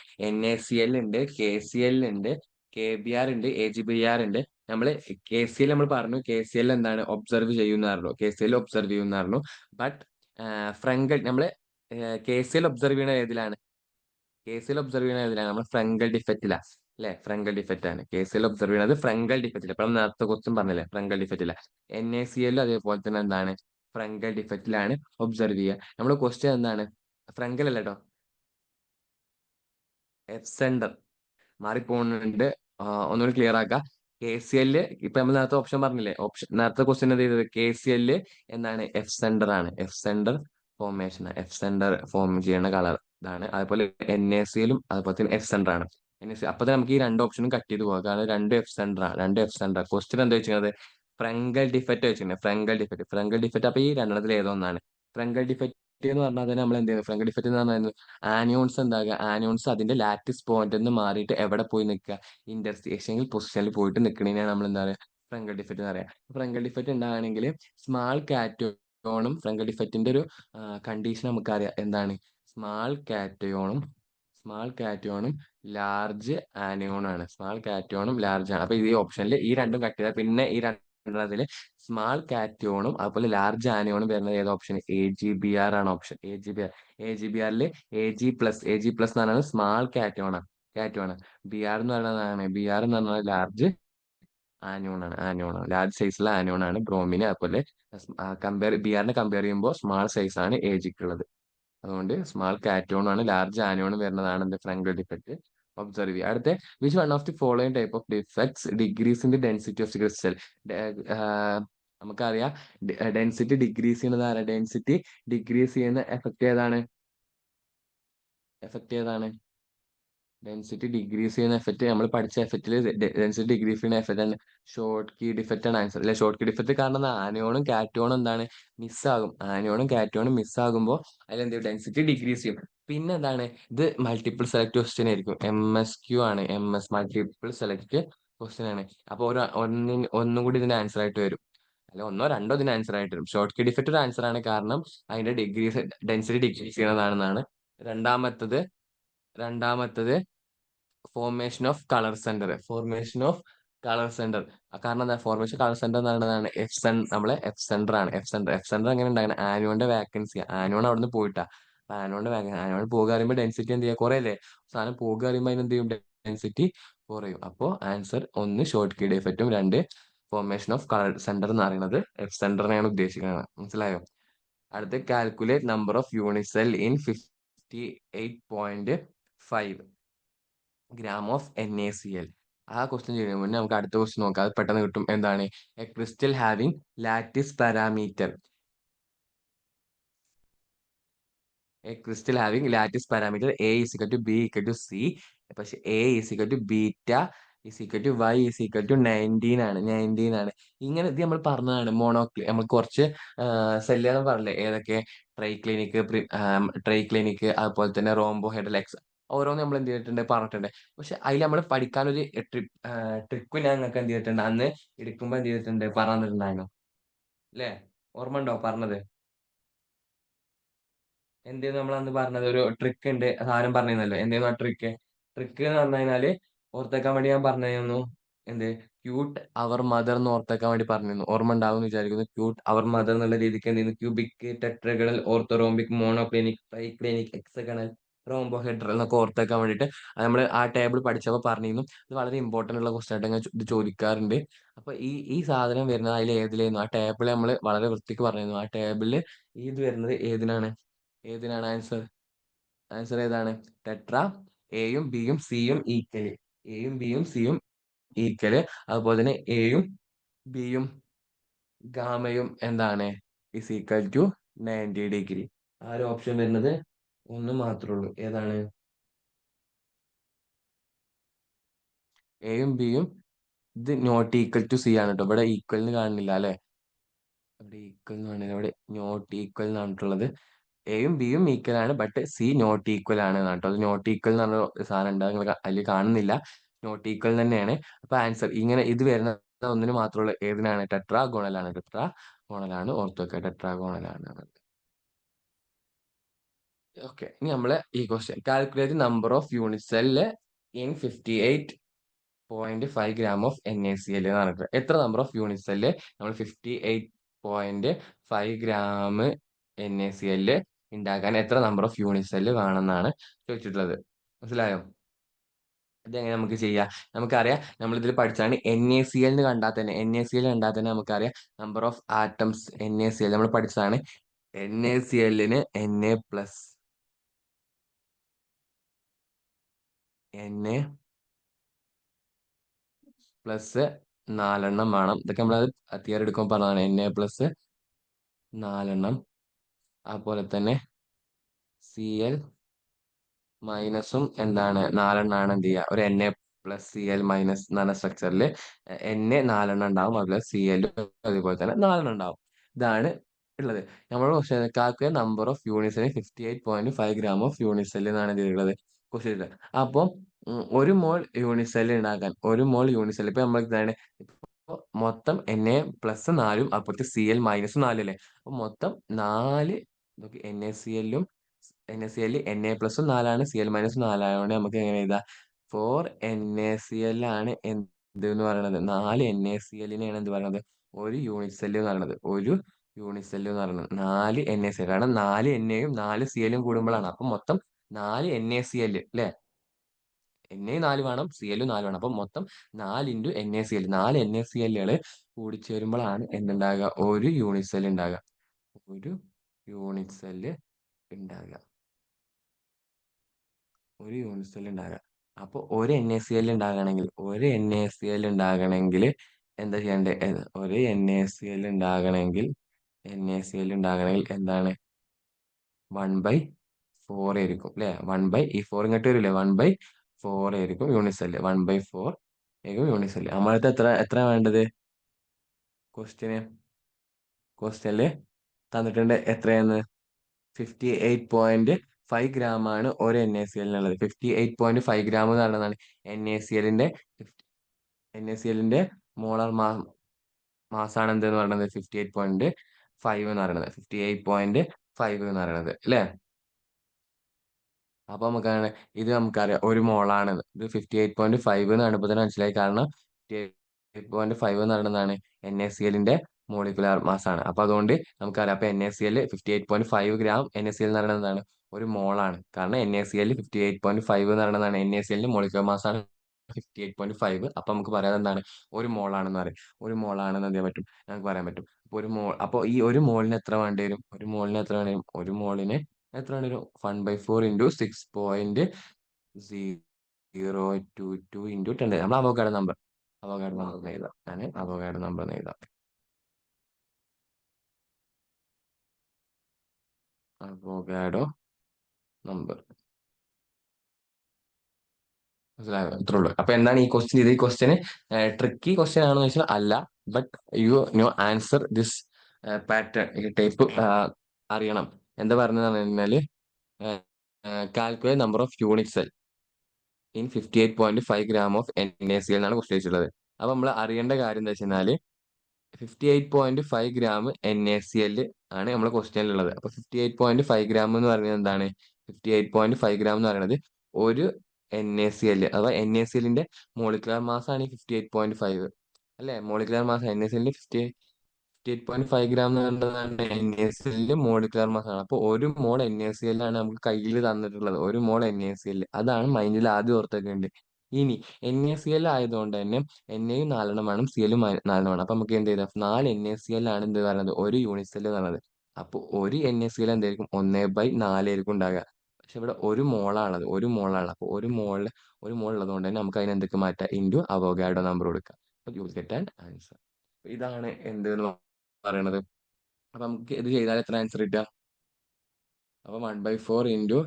NaCl ഉണ്ട്, KCl ഉണ്ട്, KBr ഉണ്ട്, AgBr ഉണ്ട്. നമ്മൾ KCl നമ്മൾ പറഞ്ഞു, KCl എന്താണ് ഒബ്സർവ് ചെയ്യുന്നതായിരുന്നു. ബട്ട് ഫ്രങ്കൽ നമ്മൾ KCl ഒബ്സർവ് ചെയ്യുന്ന ഏതിലാണ്, നമ്മൾ ഫ്രങ്കൽ ഡിഫക്റ്റിലാണ് അല്ലെ, ഫ്രങ്കൽ ഡിഫക്റ്റ് ആണ് KCl ഒബ്സർവ് ചെയ്യുന്നത്, ഫ്രങ്കൽ ഡിഫക്റ്റിൽ. ഇപ്പൊ നമ്മൾ നേരത്തെ ക്വസ്റ്റ്യൻ പറഞ്ഞില്ലേ, ഫ്രങ്കൽ ഡിഫക്റ്റില്ല. NaCl അതേപോലെ തന്നെ എന്താണ്, ഫ്രങ്കൽ ഡിഫക്റ്റിലാണ് ഒബ്സർവ് ചെയ്യുക. നമ്മൾ ക്വസ്റ്റ്യൻ എന്താണ്, ഫ്രങ്കൽ അല്ല കേട്ടോ, എഫ് സെന്റർ മാറിപ്പോകുന്നുണ്ട്. ഒന്നുകൂടി ക്ലിയർ ആക്കുക. KCl ഇപ്പൊ നമ്മൾ നേരത്തെ ഓപ്ഷൻ പറഞ്ഞില്ലേ, നേരത്തെ ക്വസ്റ്റ്യൻ എന്ത് ചെയ്തത്, KCl എന്താണ്, എഫ് സെന്റർ ഫോം ചെയ്യുന്ന കളർ ഇതാണ്. അതുപോലെ NaCl അതുപോലെ തന്നെ എഫ് സെന്റർ ആണ്. അപ്പൊ തന്നെ നമുക്ക് ഈ രണ്ട് ഓപ്ഷനും കട്ട് ചെയ്ത് പോകാം, കാരണം രണ്ട് എഫ് സെന്റർ. ക്വസ്റ്റ്യൻ എന്താ വെച്ചിരുന്നത്, ഫ്രങ്കൽ ഡിഫക്റ്റ് വെച്ചിട്ടുണ്ട്, ഫ്രങ്കൽ ഡിഫക്റ്റ്. അപ്പൊ ഈ രണ്ടെണ്ണത്തിൽ ഏതോ ഒന്നാണ് ഫ്രങ്കൽ ഡിഫക്റ്റ് എന്ന് പറഞ്ഞാൽ തന്നെ. നമ്മൾ എന്ത് ചെയ്യുന്നത്, ഫ്രങ്കൽ ഡിഫക്റ്റ് എന്ന് പറഞ്ഞാൽ ആനിയോൺസ് അതിന്റെ ലാറ്റിസ് പോയിന്റ് നിന്ന് മാറിയിട്ട് എവിടെ പോയി നിൽക്കുക, ഇന്റർസ്റ്റേഷനിൽ പൊസിഷനിൽ പോയിട്ട് നിൽക്കണതിനാണ് നമ്മൾ എന്താ പറയുക, ഫ്രങ്കൽ ഡിഫക്റ്റ് എന്ന് പറയാം. ഫ്രങ്കൽ ഡിഫക്റ്റ് ഉണ്ടാകണമെങ്കിൽ സ്മാൾ കാറ്റോണും, ഫ്രങ്കൽ ഡിഫക്റ്റിന്റെ ഒരു കണ്ടീഷൻ നമുക്കറിയാം എന്താണ്, സ്മാൾ കാറ്റയോണും ലാർജ് ആണ്. അപ്പൊ ഈ ഓപ്ഷനിൽ ഈ രണ്ടും കട്ട് ചെയ്താൽ പിന്നെ ഈ രണ്ടെണ്ണത്തിൽ സ്മാൾ കാറ്റയോണും അതുപോലെ ലാർജ് ആനയോണും വരുന്നത് ഏത് ഓപ്ഷൻ, AgBr ആണ് ഓപ്ഷൻ. AgBrൽ AG പ്ലസ് എന്ന് പറയുന്നത് സ്മാൾ കാറ്റയോൺ. ബി ആർ എന്ന് പറയുന്നത് ലാർജ് ലാർജ് സൈസുള്ള ആനയോൺ ആണ് ബ്രോമിന്. അതുപോലെ ബിആറിനെ കമ്പയർ ചെയ്യുമ്പോൾ സ്മാൾ സൈസ് ആണ് Agക്കുള്ളത്. അതുകൊണ്ട് സ്മാൾ കാറ്റോൺ ആണ്, ലാർജ് ആനോൺ വരുന്നതാണ് എന്ത്, ഫ്രങ്കൽ ഡിഫക്റ്റ് ഒബ്സർവ് ചെയ്യുക. അടുത്ത which one of the following type of defects degrees in the density of the crystal. നമുക്കറിയാം ഡെൻസിറ്റി ഡിഗ്രീസ് ചെയ്യുന്ന എഫക്റ്റ് ഏതാണ് ഡെൻസിറ്റി ഡിഗ്രീസ് ചെയ്യുന്ന എഫക്റ്റ് നമ്മൾ പഠിച്ച എഫക്റ്റിൽ ഡെൻസിറ്റി ഡിഗ്രീസ് ചെയ്യുന്ന എഫക്റ്റ് ആണ് ഷോർട്ട് കീ ഡിഫക്റ്റ് ആണ് ആൻസർ അല്ലെ. ഷോർട്ട് കീ ഡിഫക്റ്റ് കാരണം ആനിയോണും കാറ്റോണും മിസ്സാകുമ്പോൾ അതിലെന്ത് ചെയ്യും, ഡെൻസിറ്റി ഡിഗ്രീസ് ചെയ്യും. പിന്നെ എന്താണ്, ഇത് മൾട്ടിപ്പിൾ സെലക്ട് ക്വസ്റ്റ്യൻ ആയിരിക്കും, MSQ ആണ്, മൾട്ടിപ്പിൾ സെലക്ട് ക്വസ്റ്റ്യൻ ആണ്. അപ്പൊ ഒന്നും കൂടി ഇതിന്റെ ആൻസർ ആയിട്ട് വരും. അല്ല ഒന്നോ രണ്ടോ ഇതിന് ആൻസർ ആയിട്ട് വരും. ഷോർട്ട് കി ഡിഫക്റ്റ് ഒരു ആൻസർ ആണ്, കാരണം അതിന്റെ ഡിഗ്രീസ് ഡെൻസിറ്റി ഡിക്രീസ് ചെയ്യണതാണെന്നാണ്. രണ്ടാമത്തത് രണ്ടാമത്തത് formation of colour centre. Formation of colour centre. കാരണം എന്താ ഫോർമേഷൻ കളർ സെന്റർ എന്ന് പറയുന്നതാണ് എഫ് സെന്റർ ആണ്. എഫ് സെന്റർ എങ്ങനെ ഉണ്ടാകുന്നത്? ആനുവന്റെ വാക്കൻസി, ആനുവൺ അവിടുന്ന് പോയിട്ടാ. ആനുവൺ പോകുക പറയുമ്പോൾ ഡെൻസിറ്റി എന്ത് ചെയ്യുക? കുറയല്ലേ. സാധനം പോകുക പറയുമ്പോൾ അതിന് എന്ത് ചെയ്യും? ഡെൻസിറ്റി കുറയും. അപ്പോൾ ആൻസർ ഒന്ന് ഷോർട്ട് കീ ഡിഫക്റ്റും, രണ്ട് ഫോർമേഷൻ ഓഫ് കളർ സെന്റർ എന്ന് പറയുന്നത് എഫ് സെന്ററിനെയാണ് ഉദ്ദേശിക്കുന്നത്. മനസ്സിലായോ? അടുത്ത calculate number of unit cell in 58.5 gram of NaCl. ആ ക്വസ്റ്റ്യൻ ചെയ്യുന്നതിന് മുന്നേ നമുക്ക് അടുത്ത ക്വസ്റ്റ്യൻ നോക്കാം. അത് പെട്ടെന്ന് കിട്ടും. എന്താണ്? A crystal having lattice parameter. A crystal having lattice parameter a is equal to b equal to c. പക്ഷെ a is equal to beta is equal to y is equal to 19 ആണ്. ഇങ്ങനെ ഇത് നമ്മൾ പറഞ്ഞതാണ്. നമ്മൾ കുറച്ച് സെല്ലുകൾ പറഞ്ഞില്ലേ ഏതൊക്കെ? ട്രൈക്ലിനിക്, ട്രൈക്ലിനിക്, അതുപോലെ തന്നെ റോംബോ ഹെഡൽ എക്സ്, ഓരോന്ന് നമ്മൾ എന്ത് ചെയ്തിട്ടുണ്ട്? പറഞ്ഞിട്ടുണ്ട്. പക്ഷെ അതിൽ നമ്മൾ പഠിക്കാനൊരു ട്രിക്ക് ഞാൻ നിങ്ങൾക്ക് എന്ത് ചെയ്തിട്ടുണ്ട്? അന്ന് എടുക്കുമ്പോൾ എന്ത് ചെയ്തിട്ടുണ്ട്? പറഞ്ഞിട്ടുണ്ടായിരുന്നു അല്ലേ? ഓർമ്മ ഉണ്ടോ പറഞ്ഞത്? എന്തേന്ന് നമ്മൾ അന്ന് പറഞ്ഞത്? ഒരു ട്രിക്ക് ഉണ്ട്, സാധനം പറഞ്ഞിരുന്നല്ലോ. എന്തേന്നു ആ ട്രിക്ക്? ട്രിക്ക് എന്ന് പറഞ്ഞു കഴിഞ്ഞാല് ഓർത്തേക്കാൻ വേണ്ടി ഞാൻ പറഞ്ഞിരുന്നു. എന്ത്? ക്യൂട്ട് അവർ മദർ എന്ന് ഓർത്തേക്കാൻ വേണ്ടി പറഞ്ഞിരുന്നു. ഓർമ്മ ഉണ്ടാവും എന്ന് വിചാരിക്കുന്നു. ക്യൂട്ട് അവർ മദർ എന്നുള്ള രീതിക്ക് എന്ത് ചെയ്യുന്നു? Cubic, tetragonal, orthorhombic, monoclinic, triclinic, hexagonal, rhombohedral എന്നൊക്കെ ഓർത്തേക്കാൻ വേണ്ടിയിട്ട് നമ്മൾ ആ ടേബിൾ പഠിച്ചപ്പോൾ പറഞ്ഞിരുന്നു. ഇത് വളരെ ഇമ്പോർട്ടന്റ് ഉള്ള ക്വസ്റ്റൻ ആയിട്ട് ഇത് ചോദിക്കാറുണ്ട്. അപ്പൊ ഈ സാധനം വരുന്നത് അതിൽ ഏതിലായിരുന്നു? ആ ടേബിൾ നമ്മൾ വളരെ വൃത്തിക്ക് പറഞ്ഞിരുന്നു. ആ ടേബിളിൽ ഇത് വരുന്നത് ഏതിനാണ്? ഏതിനാണ് ആൻസർ? ആൻസർ ഏതാണ്? ടെട്ര. എയും ബിയും സിയും ഈക്വല്. എയും ബിയും സിയും ഈക്വല്. അതുപോലെ തന്നെ എയും ബിയും ഗാമയും എന്താണ്? Is equal to 90 degree. ആ ഒരു ഓപ്ഷൻ വരുന്നത് ഒന്ന് മാത്രമേ ഉള്ളൂ. ഏതാണ്? എയും ബിയും. ഇത് നോട്ട് ഈക്വൽ ടു സി ആണ് കേട്ടോ. ഇവിടെ ഈക്വൽ എന്ന് കാണുന്നില്ല അല്ലെ? ഇവിടെ ഈക്വൽ എന്ന് പറഞ്ഞാൽ ഇവിടെ നോട്ട് ഈക്വൽ എന്ന് പറഞ്ഞിട്ടുള്ളത്. എയും ബിയും ഈക്വൽ ആണ്, ബട്ട് സി നോട്ട് ഈക്വൽ ആണ് കേട്ടോ. അത് നോട്ട് ഈക്വൽ എന്ന് പറഞ്ഞ ഒരു സാധനം ഉണ്ട്, നിങ്ങൾ അതിൽ കാണുന്നില്ല. നോട്ട് ഈക്വൽ തന്നെയാണ്. അപ്പൊ ആൻസർ ഇങ്ങനെ ഇത് വരുന്ന ഒന്നിന് മാത്രമുള്ള ഏതിനാണ്? ടെട്രാഗോണലാണ്. ടെട്രാഗോണലാണ്. ഓർത്ത് വെക്കുക, ടെട്രാഗോണലാണ്. ഓക്കെ, ഇനി നമ്മള് ഈ question calculate number of unit cell in 58.5 gram of NaCl എന്ന് പറഞ്ഞിട്ട്. എത്ര നമ്പർ ഓഫ് യൂണിറ്റ് സെല്ല് നമ്മൾ 58.5 gram NaCl ഉണ്ടാക്കാൻ എത്ര നമ്പർ ഓഫ് യൂണിറ്റ് സെല്ല് വേണമെന്നാണ് ചോദിച്ചിട്ടുള്ളത്. മനസ്സിലായോ? ഇതെങ്ങനെ നമുക്ക് ചെയ്യാം? നമുക്കറിയാം, നമ്മൾ ഇതിൽ പഠിച്ചാണ് NaCl എന്ന് കണ്ടാൽ തന്നെ, NaCl കണ്ടാൽ തന്നെ നമുക്കറിയാം നമ്പർ ഓഫ് ആറ്റംസ്. NaCl നമ്മൾ പഠിച്ചതാണ്. NaClന് Na പ്ലസ് പ്ലസ് 4 വേണം. ഇതൊക്കെ നമ്മൾ തിയറി എടുക്കുമ്പോൾ പറഞ്ഞതാണ്. Na+ 4. അതുപോലെ തന്നെ Cl മൈനസും എന്താണ്? 4 എന്ത് ചെയ്യുക? ഒരു Na+Cl- എന്ന് പറഞ്ഞ സ്ട്രക്ചറിൽ Na 4 ഉണ്ടാവും. അതുപോലെ Cl അതുപോലെ തന്നെ 4 ഉണ്ടാവും. ഇതാണ് ഉള്ളത്. നമ്മൾ question calculate number of unit 58.5 gram of unit cell എന്നാണ് ഇതിലുള്ളത് ക്വസ്റ്റ്യൻ. അപ്പം ഒരു മോൾ യൂണിറ്റ് സെൽ ഉണ്ടാക്കാൻ, ഒരു മോൾ യൂണിറ്റ് സെൽ ഇപ്പൊ നമ്മൾ ഇതാണ് മൊത്തം Na+4 അപ്പുറത്ത് Cl-4 അല്ലേ? അപ്പൊ മൊത്തം 4 NaCl-ഉം Na+ഉം 4ആണ്, Cl-4 നമുക്ക് എങ്ങനെ എഴുതാം? 4 NaCl ആണ് എന്ത് എന്ന് പറയുന്നത്? 4 NaCl-നെയാണ് എന്ത് പറയുന്നത്? ഒരു യൂണിറ്റ് സെല്ല് എന്ന് പറയുന്നത്. ഒരു യൂണിറ്റ് സെല്ല് എന്ന് പറയുന്നത് 4 NaCl. കാരണം 4 Na-യും 4 Cl-ഉം കൂടുമ്പോഴാണ്. അപ്പൊ മൊത്തം 4 NaCl അല്ലേ? Na 4 വേണം, Cl 4 വേണം. അപ്പൊ മൊത്തം 4 × NaCl. 4 NaCl-കൾ കൂടിച്ചേരുമ്പോഴാണ് എന്തുണ്ടാകുക? ഒരു യൂണിറ്റ് സെല്ല് ഉണ്ടാകുക. ഒരു യൂണിറ്റ് സെല്ല് ഉണ്ടാകുക. ഒരു യൂണിറ്റ് സെല്ല് ഉണ്ടാകുക. അപ്പോൾ ഒരു NaCl ഉണ്ടാകണമെങ്കിൽ, എന്താ ചെയ്യേണ്ടത്? ഒരു NaCl ഉണ്ടാകണമെങ്കിൽ എന്താണ്? 1/4 ആയിരിക്കും അല്ലെ? ഈ 4 ഇങ്ങോട്ട് വരില്ലേ? 1/4 ആയിരിക്കും യൂണിറ്റ് സെല്ല്. 1/4 ആയിരിക്കും യൂണിറ്റ് സെല്ല്. നമ്മളടുത്ത് എത്ര വേണ്ടത്? ക്വസ്റ്റ്യനില് തന്നിട്ടുണ്ട്. എത്രയെന്ന്? 58.5 gram ആണ് ഒരു NaCl-നുള്ളത്. 58.5 gram എന്ന് പറയുന്നതാണ് NaCl-ന്റെ മോളാർ മാസ്. മാസാണ് എന്തെന്ന് പറയുന്നത് 58.5 എന്ന് പറയുന്നത്. 58.5 എന്ന് പറയുന്നത് അല്ലേ? അപ്പൊ നമുക്കാണ് ഇത് നമുക്കറിയാം ഒരു മോളാണ്. ഇത് 58.5 എന്നാണ് ഇപ്പൊ തന്നെ മനസ്സിലായി. കാരണം 58.5 എന്ന് പറയുന്നതാണ് NaCl-ന്റെ മോളിക്കുലാർ മാസ് ആണ്. അപ്പൊ അതുകൊണ്ട് നമുക്കറിയാം. അപ്പൊ NaCl 58.5 ഗ്രാം NaCl എന്ന് പറയുന്നതാണ് ഒരു മോളാണ്. കാരണം NaCl 58.5 എന്ന് പറയുന്നതാണ് NaCl-ന്റെ മോളിക്കുലർ മാസ് ആണ് 58.5. അപ്പൊ നമുക്ക് പറയാം എന്താണ് ഒരു മോളാണെന്ന് പറയും. ഒരു മോളാണെന്ന് എന്ത് ചെയ്യാൻ പറ്റും, നമുക്ക് പറയാൻ പറ്റും. അപ്പൊ ഈ ഒരു മോളിന് എത്ര വേണ്ടി വരും? ഒരു മോളിന് എത്ര വേണ്ടി വരും? ഒരു മോളിന് എത്രയാണ് ഒരു 1/4 ഇൻറ്റു 6.022 ഇൻറ്റു 10. നമ്മൾ അവകാഡോ നമ്പർ എഴുതാം. ഞാൻ അവകാഡോ നമ്പർ എഴുതാം. അവകാഡോ നമ്പർ മനസ്സിലായോ? ഇത്രേ ഉള്ളൂ. അപ്പൊ എന്താണ് ഈ ക്വസ്റ്റ്യൻ? ഈ ക്വസ്റ്റ്യന് ട്രിക്കി ക്വസ്റ്റ്യൻ ആണെന്ന് വെച്ചാൽ അല്ല. But you know answer this pattern. ഈ ടൈപ്പ് അറിയണം. എന്താ പറഞ്ഞതെന്ന് പറഞ്ഞാല് calculate number of unit cell in 58.5 gram of NaCl എന്നാണ് ക്വസ്റ്റ്യൻ വെച്ചിട്ടുള്ളത്. അപ്പൊ നമ്മൾ അറിയേണ്ട കാര്യം എന്താ വെച്ചാൽ 58.5 ഗ്രാം NaCl ആണ് നമ്മളെ ക്വസ്റ്റ്യനിലുള്ളത്. അപ്പൊ 58.5 ഗ്രാം എന്ന് പറയുന്നത് എന്താണ്? 58.5 ഗ്രാം എന്ന് പറയുന്നത് ഒരു NaCl അഥവാ NaCl-ന്റെ മോളിക്കുലർ മാസ് ആണ് ഈ 58.5 അല്ലെ? മോളിക്കുലർ മാസ് NaCl-ന്റെ 58.5 ഗ്രാം എന്ന് പറയുന്നതാണ് NaCl മോളിക്കുലർ മാസ് ആണ്. അപ്പൊ ഒരു മോൾ NaCl ആണ് നമുക്ക് കയ്യിൽ തന്നിട്ടുള്ളത്. ഒരു മോൾ NaCl അതാണ് മൈൻഡിൽ ആദ്യം ഓർത്തേക്കേണ്ടത്. ഇനി NaCl ആയതുകൊണ്ട് തന്നെ എണ്ണയും 4 വേണം, സിഎലും 4 വേണം. അപ്പൊ നമുക്ക് എന്ത് ചെയ്താൽ 4 NaCl ആണ് എന്ത് പറയുന്നത് ഒരു യൂണിറ്റ് സെൽ എന്ന് പറയുന്നത്. അപ്പൊ ഒരു NaCl എന്തായിരിക്കും 1/4 ആയിരിക്കും ഉണ്ടാകുക. പക്ഷെ ഇവിടെ ഒരു മോളാണുള്ളത്, ഒരു മോളാണ്. അപ്പൊ ഒരു മോൾ ഉള്ളത് കൊണ്ട് തന്നെ നമുക്ക് അതിനെ എന്തൊക്കെ മാറ്റാം, ഇൻറ്റു അവോഗാഡോ നമ്പർ കൊടുക്കാം. അപ്പൊ U will get an answer. ഇതാണ് എന്ത് എന്ന് പറയണത്. അപ്പൊ നമുക്ക് ഇത് ചെയ്താൽ എത്ര ആൻസർ കിട്ടുക? അപ്പൊ 1/4 ഇൻറ്റു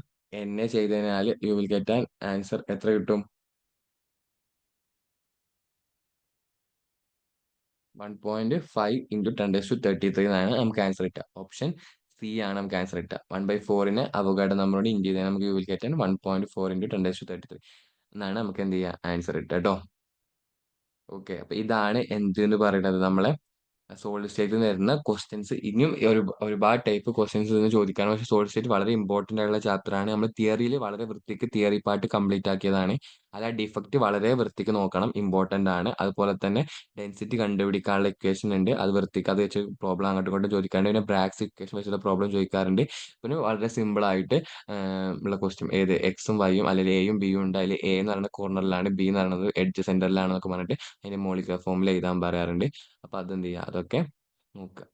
ചെയ്ത് കഴിഞ്ഞാൽ U will get an answer എത്ര കിട്ടും? 1.5 ഇൻറ്റു 10⁻³ എന്നാണ് നമുക്ക് ആൻസർ കിട്ടുക. ഓപ്ഷൻ സി ആണ് നമുക്ക് ആൻസർ കിട്ടുക. 1/4-നെ അവോഗാഡോ നമ്പറോട് ഇൻറ്റു ചെയ്താൽ നമുക്ക് U will get an 1.4 into 10⁻³ എന്നാണ് നമുക്ക് എന്ത് ചെയ്യുക ആൻസർ കിട്ടുക കേട്ടോ. ഓക്കെ, അപ്പൊ ഇതാണ് എന്ത് എന്ന് പറയുന്നത് നമ്മളെ സോളിഡ് സ്റ്റേറ്റിൽ വരുന്ന ക്വസ്റ്റ്യൻസ്. ഇനിയും ഒരുപാട് ടൈപ്പ് ക്വസ്റ്റ്യൻസ് നിന്ന് ചോദിക്കാണ്. പക്ഷേ സോളിഡ് സ്റ്റേറ്റ് വളരെ ഇമ്പോർട്ടന്റ് ആയിട്ടുള്ള ചാപ്റ്റർ ആണ്. നമ്മൾ തിയറിയിൽ വളരെ വൃത്തിക്ക് തിയറി പാർട്ട് കംപ്ലീറ്റ് ആക്കിയതാണ്. അല്ല ഡിഫക്റ്റ് വളരെ വൃത്തിക്ക് നോക്കണം, ഇമ്പോർട്ടന്റ് ആണ്. അതുപോലെ തന്നെ ഡെൻസിറ്റി കണ്ടുപിടിക്കാനുള്ള ഇക്വേഷൻ ഉണ്ട്, അത് വൃത്തിക്ക് അത് വെച്ച് പ്രോബ്ലം അങ്ങോട്ടും ഇങ്ങോട്ടും ചോദിക്കാറുണ്ട്. പിന്നെ ബ്രാക്സ് ഇക്വേഷൻ വെച്ചുള്ള പ്രോബ്ലം ചോദിക്കാറുണ്ട്. പിന്നെ വളരെ സിമ്പിൾ ആയിട്ട് ഉള്ള ക്വസ്റ്റ്യൻ ഏത് എക്സും വൈയും അല്ലെങ്കിൽ എയും ബിയും ഉണ്ട്. അതിൽ എ എന്ന് പറയുന്നത് കോർണറിലാണ്, ബി എന്ന് പറയുന്നത് എഡ്ജ് സെന്ററിലാണെന്നൊക്കെ പറഞ്ഞിട്ട് അതിന്റെ മോളിക്കുലർ ഫോമിൽ എഴുതാൻ പറയാറുണ്ട്. അപ്പൊ അതെന്ത് ചെയ്യുക, അതൊക്കെ നോക്കുക.